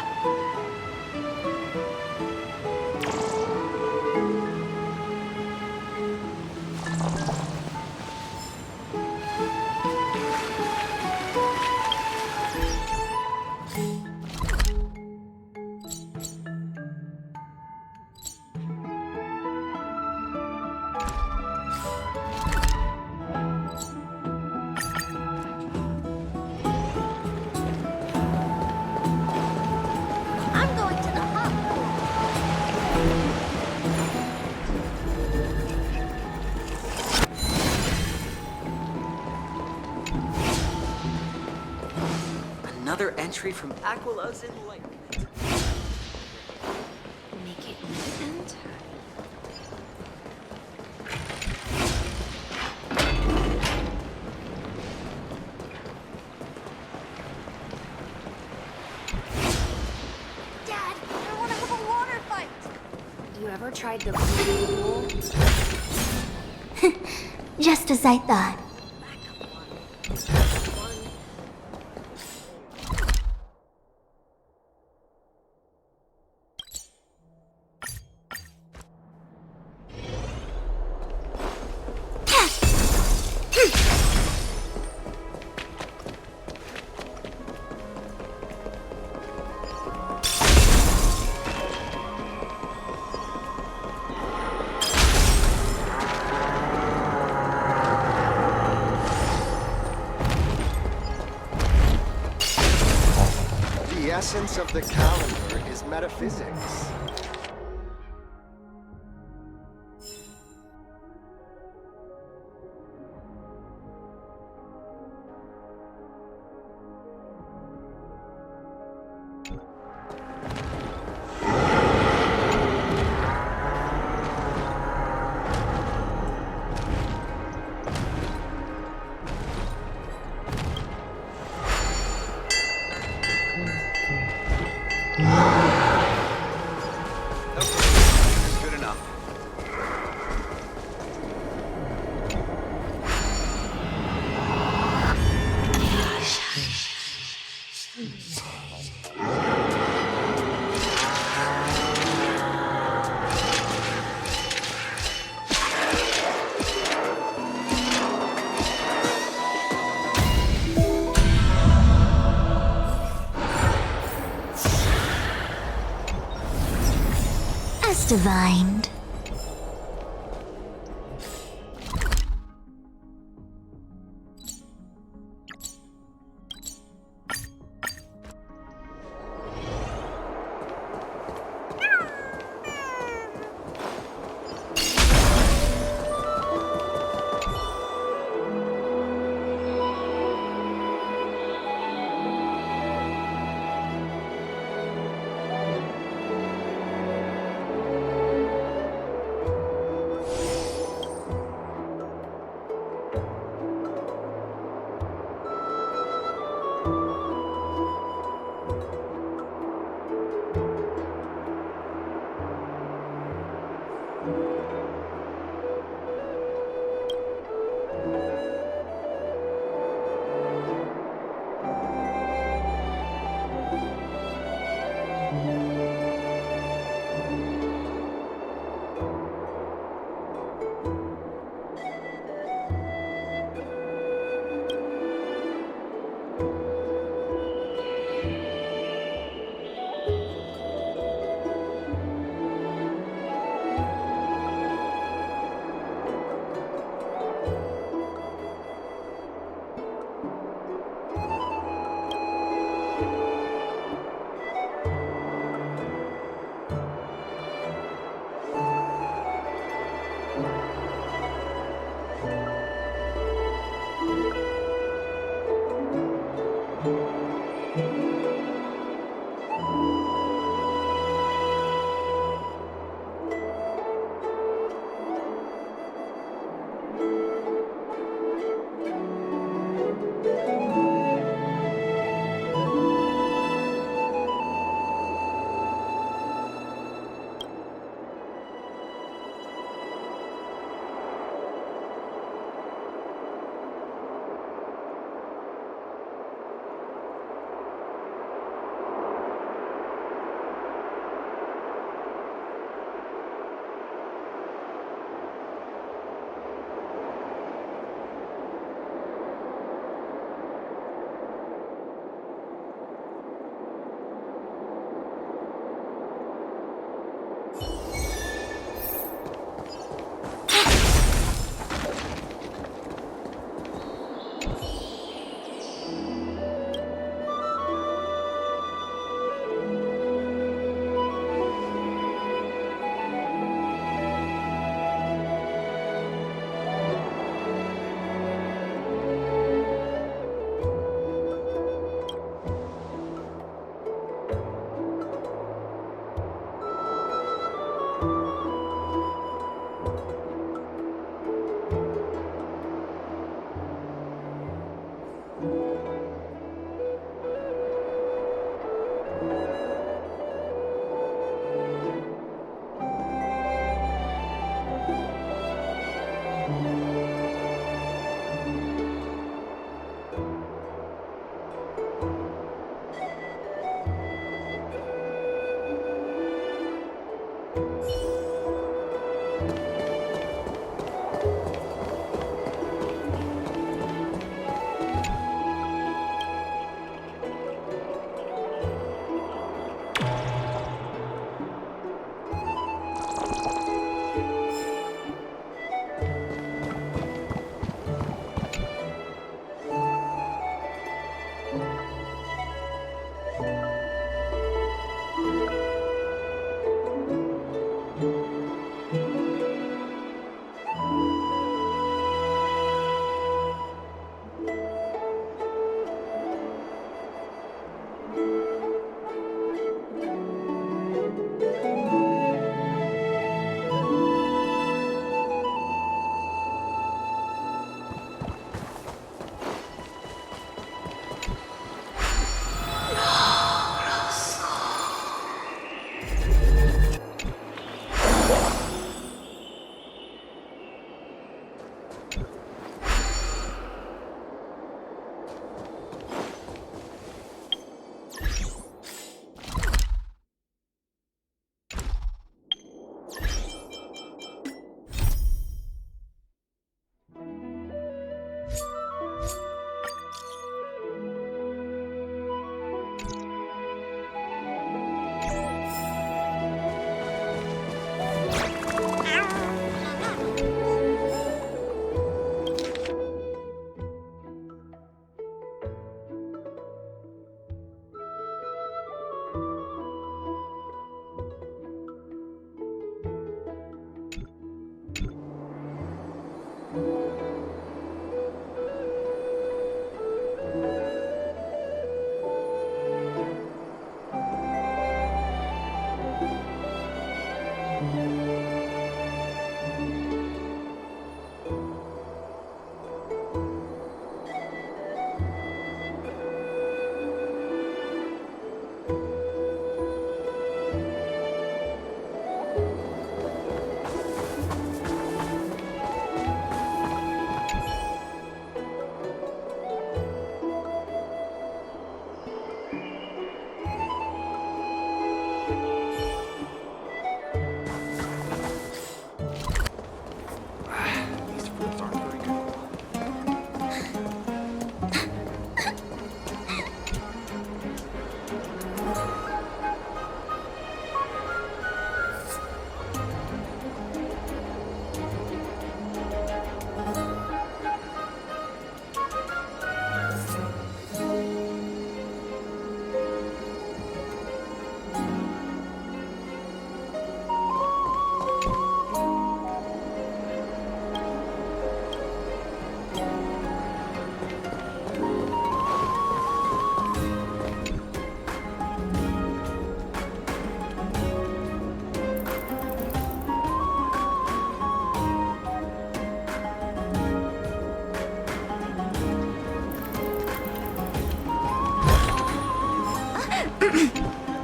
Another entry from Aquila's Enlightenment. Make it instant. Dad, I want to have a water fight. You ever tried the pool? Just as I thought. The essence of the calendar is metaphysics. Good enough. As divined.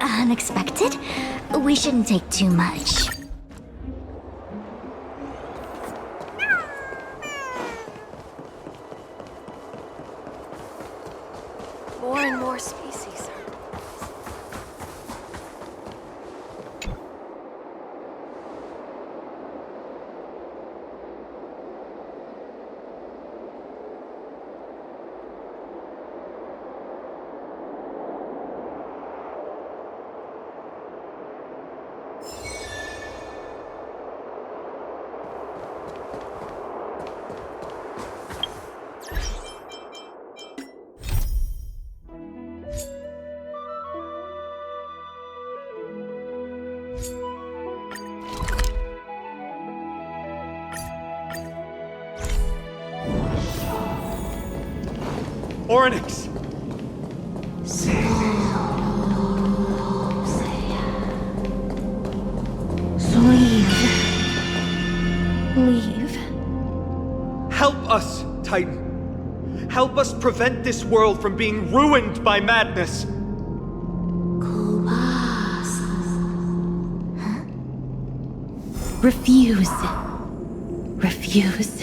Unexpected? We shouldn't take too much. More and more species. Oryx! Leave. Help us, Titan. Help us prevent this world from being ruined by madness. Refuse. Refuse.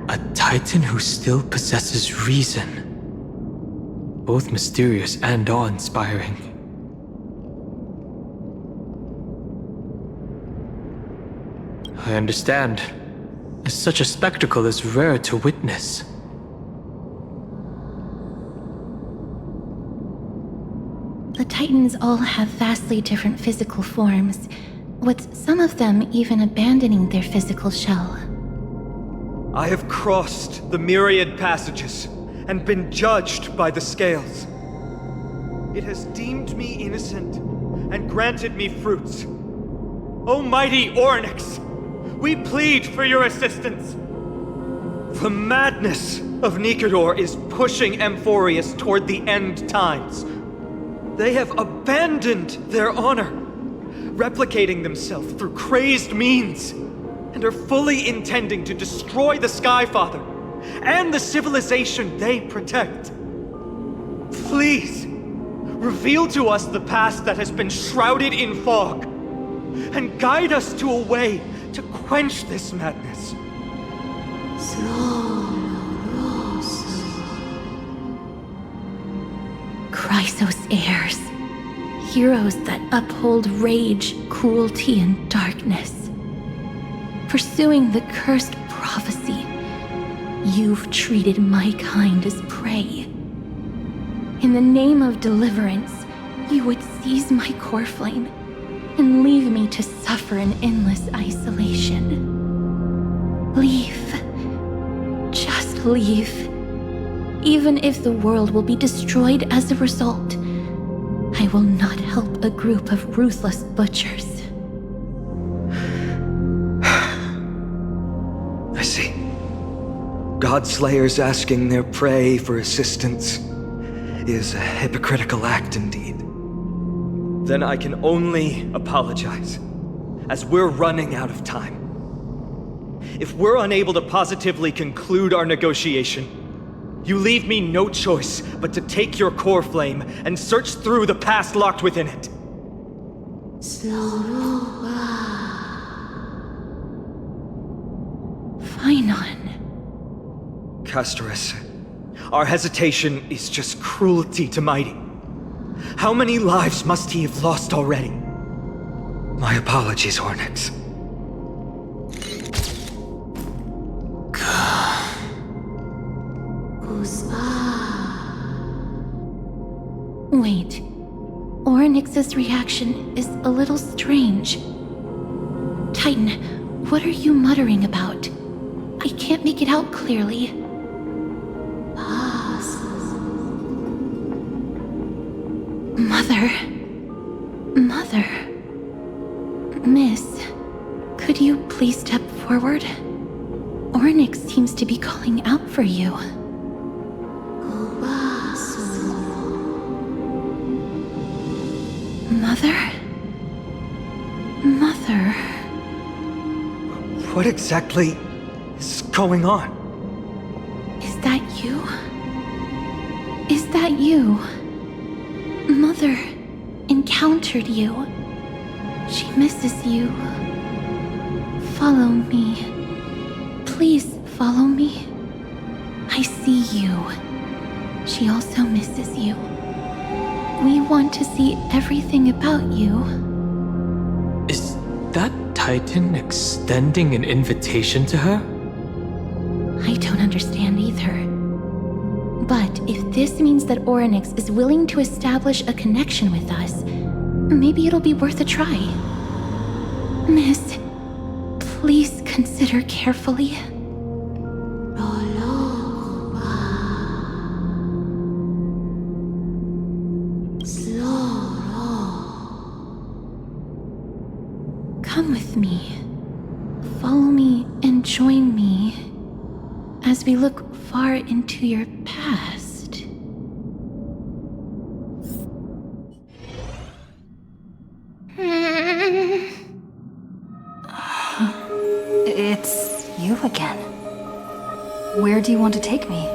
A Titan who still possesses reason. Both mysterious and awe-inspiring. I understand. Such a spectacle is rare to witness. The Titans all have vastly different physical forms, with some of them even abandoning their physical shell. I have crossed the myriad passages and been judged by the scales. It has deemed me innocent and granted me fruits. O mighty Oryx, we plead for your assistance. The madness of Nikedor is pushing Amphorius toward the end times. They have abandoned their honor, replicating themselves through crazed means, and are fully intending to destroy the Skyfather and the civilization they protect. Please, reveal to us the past that has been shrouded in fog, and guide us to a way to quench this madness. Chrysos heirs. Heroes that uphold rage, cruelty, and darkness. Pursuing the cursed prophecy, you've treated my kind as prey. In the name of deliverance, you would seize my core flame and leave me to suffer in endless isolation. Leave. Just leave. Even if the world will be destroyed as a result, I will not help a group of ruthless butchers. I see. Godslayers asking their prey for assistance is a hypocritical act indeed. Then I can only apologize, as we're running out of time. If we're unable to positively conclude our negotiation, you leave me no choice but to take your core flame and search through the past locked within it. Phainon. Castorus, our hesitation is just cruelty to Mighty. How many lives must he have lost already? My apologies, Hornix. Wait. Oryx's reaction is a little strange. Titan, what are you muttering about? I can't make it out clearly. Mother. Miss, could you please step forward? Oryx seems to be calling out for you. Mother. What exactly is going on? Is that you? Is that you? Mother encountered you. She misses you. Follow me. Please follow me. I see you. She also misses you. We want to see everything about you. Is that Titan extending an invitation to her? I don't understand either. But if this means that Orynyx is willing to establish a connection with us, maybe it'll be worth a try. Miss, please consider carefully. Come with me. Follow me and join me as we look far into your past. It's you again. Where do you want to take me?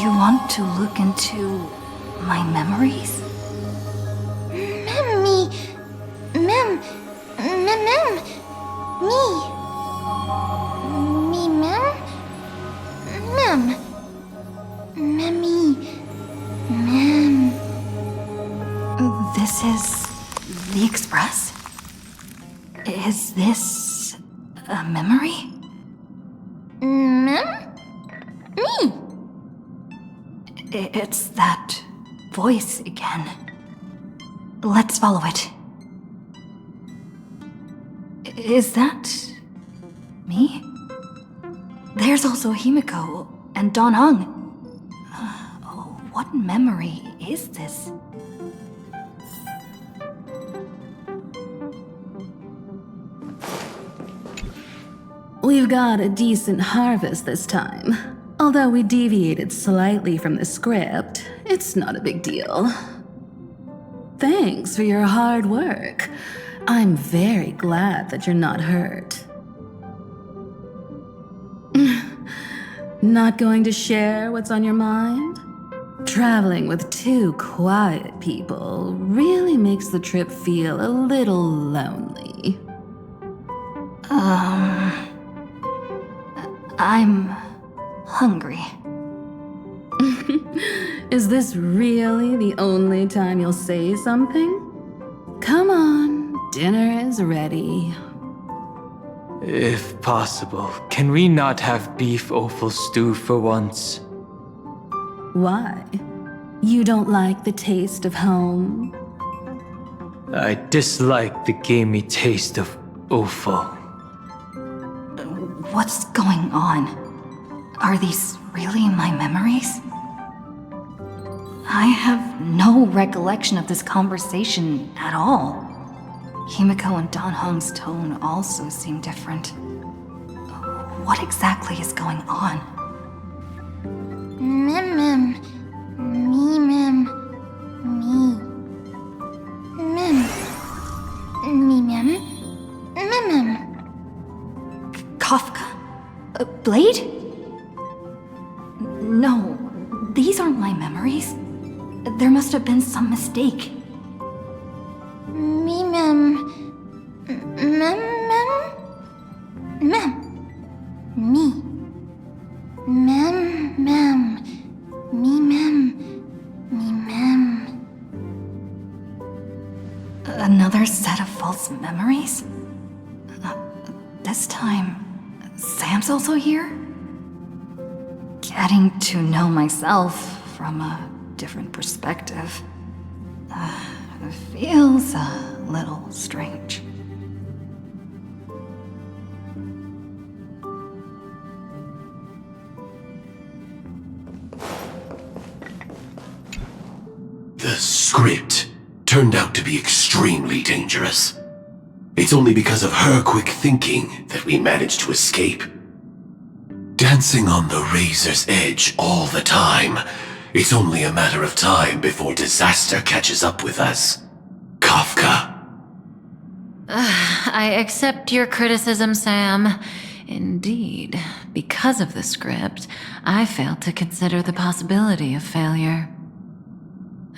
You want to look into my memories? This is the Express? Is this a memory? It's that voice again. Let's follow it. Is that me? There's also Himiko and Dan Heng. What memory is this? We've got a decent harvest this time. Although we deviated slightly from the script, it's not a big deal. Thanks for your hard work. I'm very glad that you're not hurt. Not going to share what's on your mind? Traveling with two quiet people really makes the trip feel a little lonely. I'm hungry. Is this really the only time you'll say something? Come on, dinner is ready. If possible, can we not have beef offal stew for once? Why? You don't like the taste of home? I dislike the gamey taste of offal. What's going on? Are these really my memories? I have no recollection of this conversation at all. Himiko and Dan Heng's tone also seem different. What exactly is going on? Kafka? Blade? No, these aren't my memories. There must have been some mistake. Another set of false memories? This time, Sam's also here? Getting to know myself from a different perspective feels a little strange. The script turned out to be extremely dangerous. It's only because of her quick thinking that we managed to escape. Dancing on the razor's edge all the time. It's only a matter of time before disaster catches up with us. Kafka. I accept your criticism, Sam. Indeed, because of the script, I failed to consider the possibility of failure.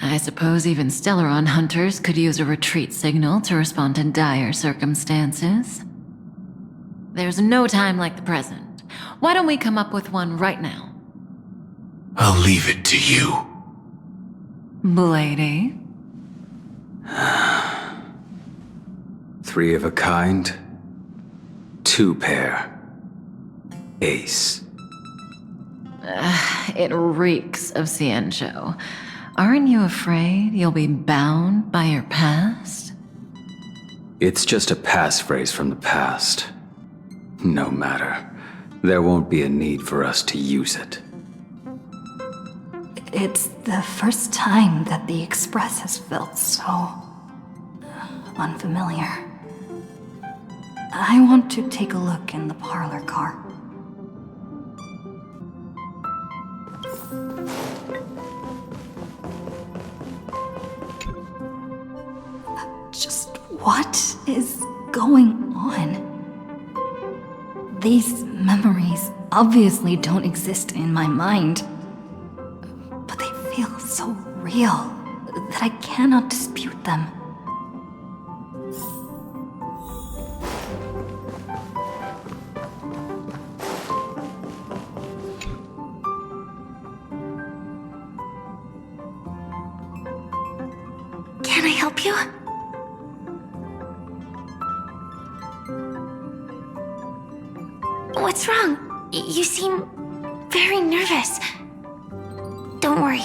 I suppose even Stellaron hunters could use a retreat signal to respond to dire circumstances. There's no time like the present. Why don't we come up with one right now? I'll leave it to you. Lady? 3 of a kind, 2 pair. Ace. It reeks of Ciencio. Aren't you afraid you'll be bound by your past? It's just a passphrase from the past. No matter. There won't be a need for us to use it. It's the first time that the Express has felt so unfamiliar. I want to take a look in the parlor car. Just what is going on? These memories obviously don't exist in my mind, but they feel so real that I cannot dispute them. Can I help you? What's wrong? You seem very nervous. Don't worry.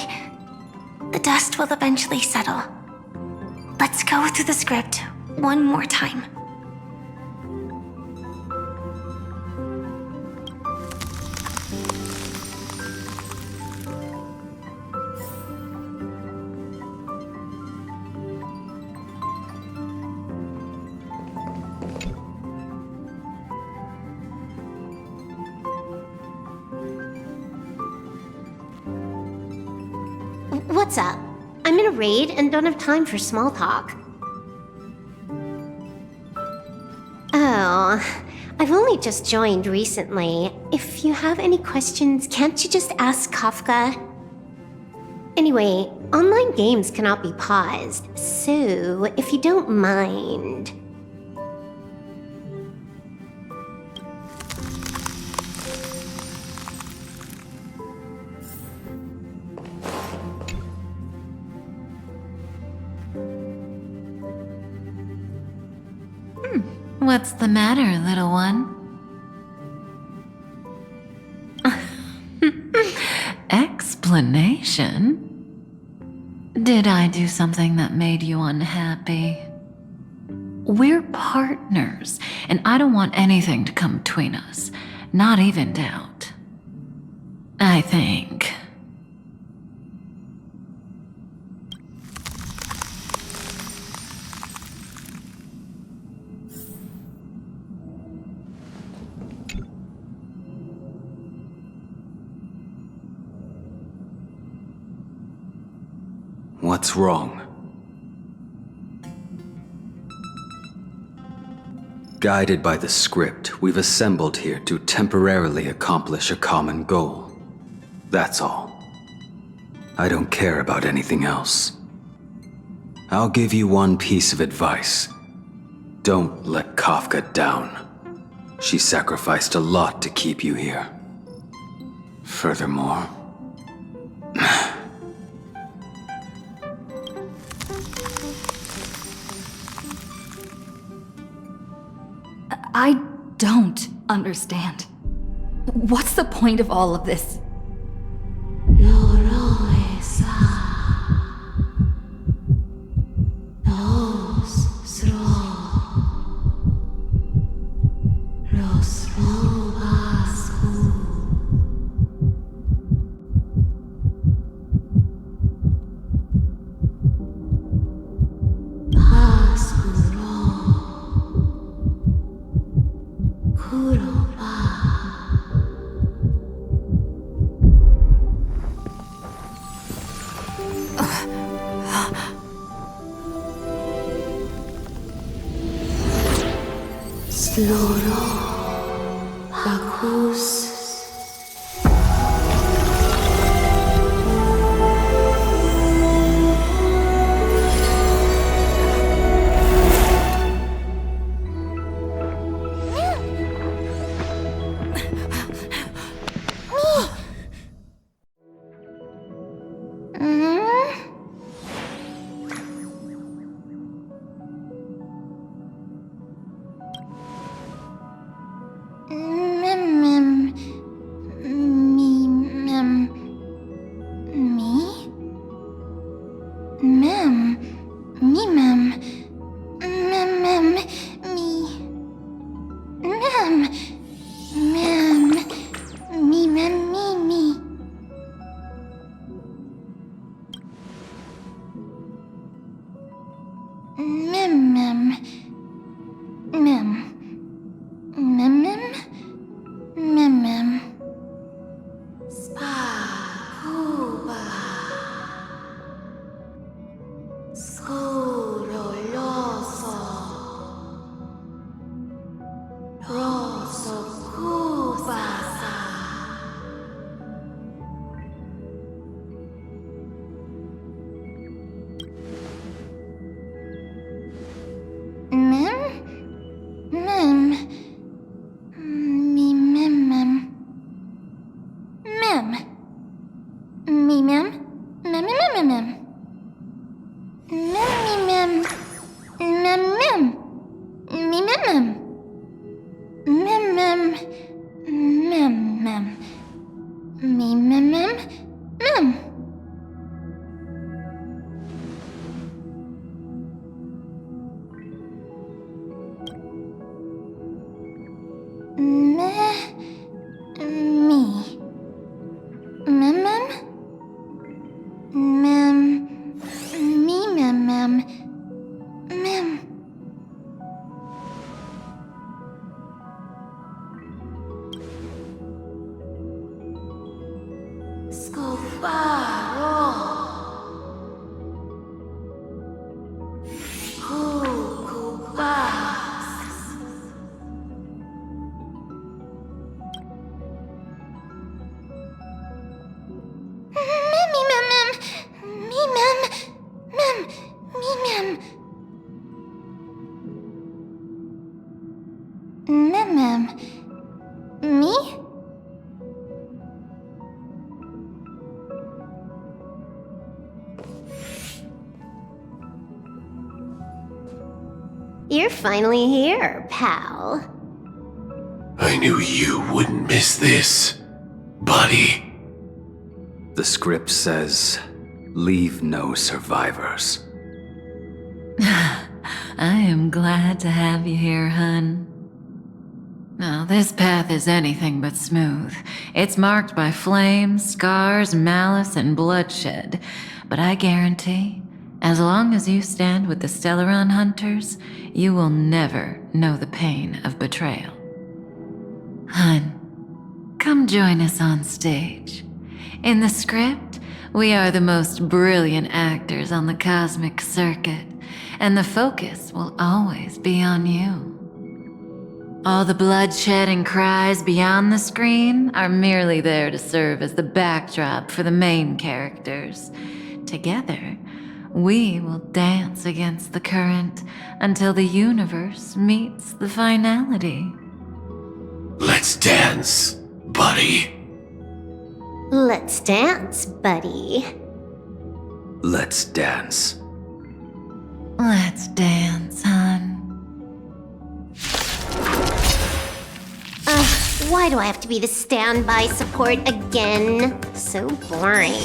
The dust will eventually settle. Let's go through the script one more time. What's up? I'm in a raid and don't have time for small talk. Oh, I've only just joined recently. If you have any questions, can't you just ask Kafka? Anyway, online games cannot be paused, so if you don't mind... What's the matter, little one? Explanation? Did I do something that made you unhappy? We're partners, and I don't want anything to come between us. Not even doubt. I think. What's wrong? Guided by the script, we've assembled here to temporarily accomplish a common goal. That's all. I don't care about anything else. I'll give you one piece of advice. Don't let Kafka down. She sacrificed a lot to keep you here. Furthermore... I don't understand. What's the point of all of this? Sloro. Bakus. You're finally here, pal. I knew you wouldn't miss this, buddy. The script says, leave no survivors. I am glad to have you here, hun. Now, this path is anything but smooth. It's marked by flames, scars, malice, and bloodshed. But I guarantee, as long as you stand with the Stellaron Hunters, you will never know the pain of betrayal. Hun, come join us on stage. In the script, we are the most brilliant actors on the cosmic circuit, and the focus will always be on you. All the bloodshed and cries beyond the screen are merely there to serve as the backdrop for the main characters. Together, we will dance against the current until the universe meets the finality. Let's dance, buddy. Let's dance, buddy. Let's dance. Let's dance, hun. Why do I have to be the standby support again? So boring.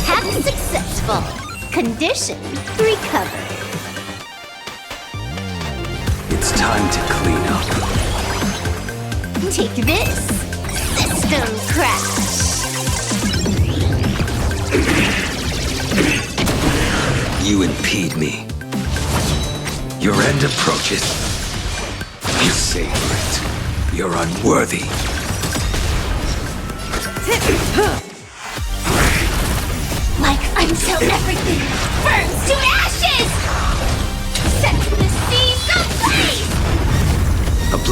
Hack successful. Condition recovered. It's time to clean up. Take this. System crash. You impede me. Your end approaches. You savor it. You're unworthy. Like until everything burns to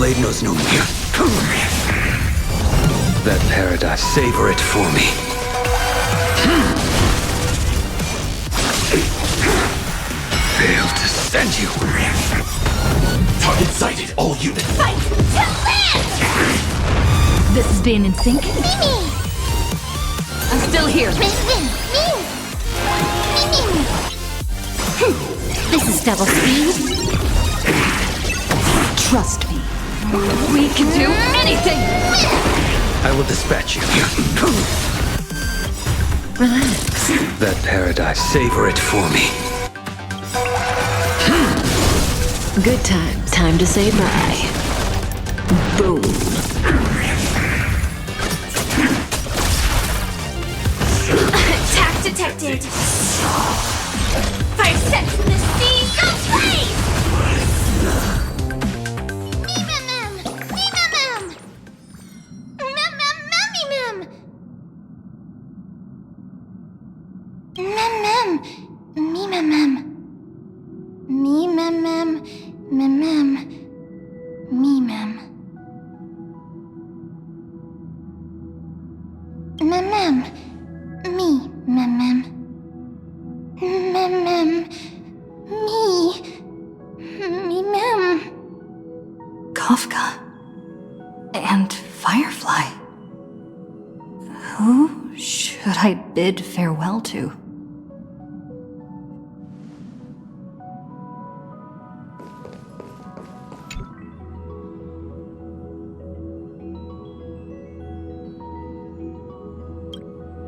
blade knows no me. That paradise, savor it for me. Failed to send you. Target sighted, all units. Fight to live! This is being in sync? Mimi! I'm still here. This is double speed. Trust me. We can do anything! I will dispatch you. Relax. That paradise, savor it for me. Good time. Time to say bye. Boom. Attack detected. 5 cents in the sea, go play! Kafka and Firefly. Who should I bid farewell to?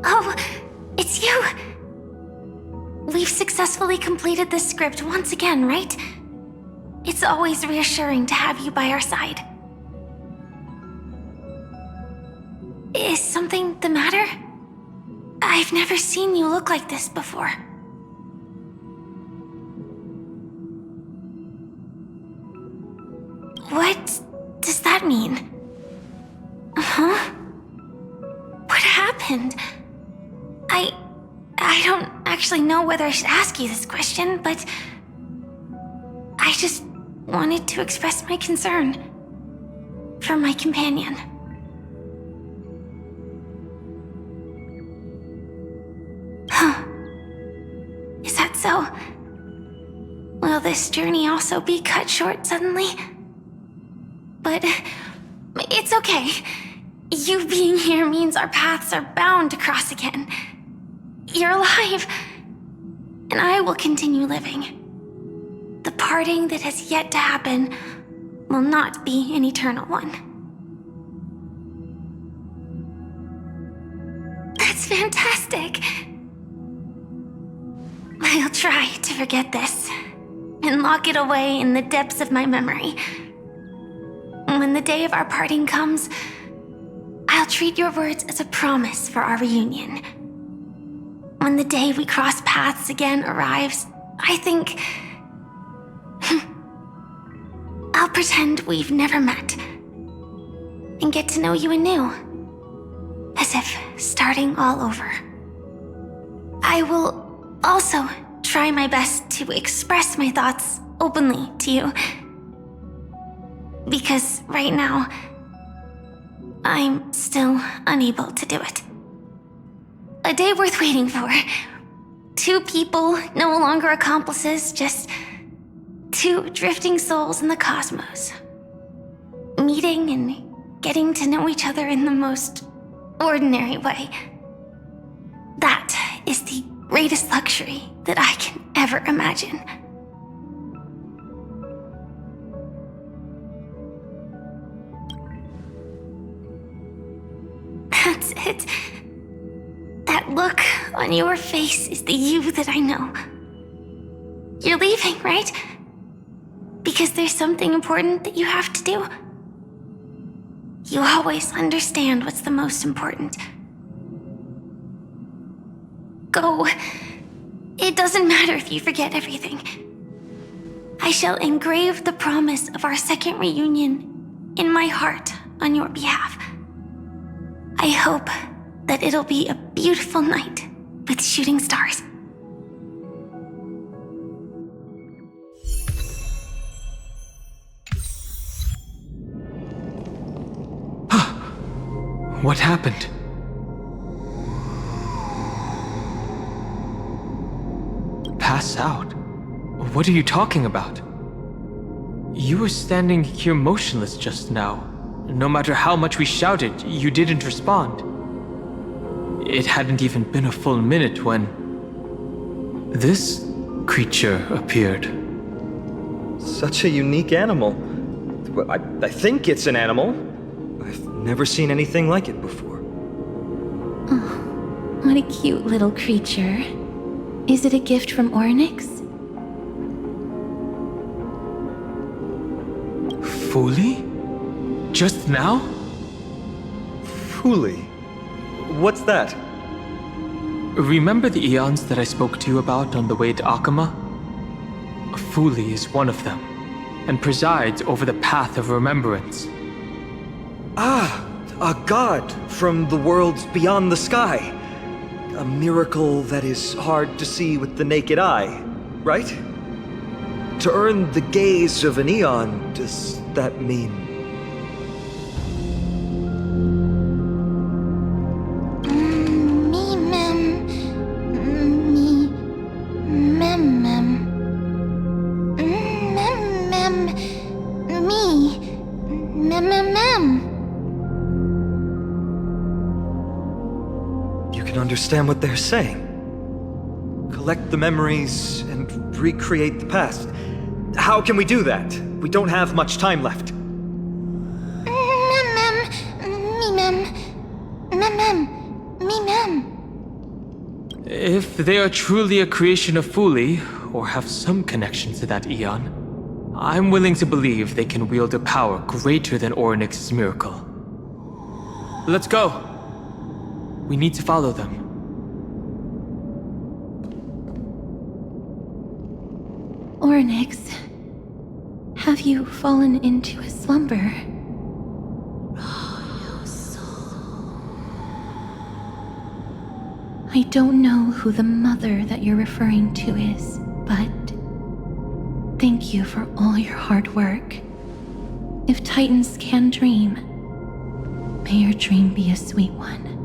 Oh, it's you! We've successfully completed this script once again, right? It's always reassuring to have you by our side. Is something the matter? I've never seen you look like this before. What does that mean? Huh? What happened? I don't actually know whether I should ask you this question, but I just wanted to express my concern for my companion. Huh. Is that so? Will this journey also be cut short suddenly? But it's okay. You being here means our paths are bound to cross again. You're alive, and I will continue living. The parting that has yet to happen will not be an eternal one. That's fantastic. I'll try to forget this and lock it away in the depths of my memory. When the day of our parting comes, I'll treat your words as a promise for our reunion. When the day we cross paths again arrives, I think I'll pretend we've never met and get to know you anew, as if starting all over. I will also try my best to express my thoughts openly to you, because right now, I'm still unable to do it. A day worth waiting for. 2 people, no longer accomplices, just 2 drifting souls in the cosmos. Meeting and getting to know each other in the most ordinary way. That is the greatest luxury that I can ever imagine. That's it. That look on your face is the you that I know. You're leaving, right? Because there's something important that you have to do? You always understand what's the most important. Go. It doesn't matter if you forget everything. I shall engrave the promise of our second reunion in my heart on your behalf. I hope that it'll be a beautiful night with shooting stars. What happened? Pass out? What are you talking about? You were standing here motionless just now. No matter how much we shouted, you didn't respond. It hadn't even been a full minute when this creature appeared. Such a unique animal. Well, I think it's an animal. I've never seen anything like it before. Oh, what a cute little creature. Is it a gift from Ornyx? Fully? Just now? Fully? What's that? Remember the eons that I spoke to you about on the way to Akama? Fully is one of them, and presides over the path of remembrance. Ah, a god from the worlds beyond the sky. A miracle that is hard to see with the naked eye, right? To earn the gaze of an eon, does that mean... understand what they're saying. Collect the memories and recreate the past. How can we do that? We don't have much time left. If they are truly a creation of Fully, or have some connection to that eon, I'm willing to believe they can wield a power greater than Ornyx's miracle. Let's go. We need to follow them. Ornyx, have you fallen into a slumber? I don't know who the mother that you're referring to is, but thank you for all your hard work. If Titans can dream, may your dream be a sweet one.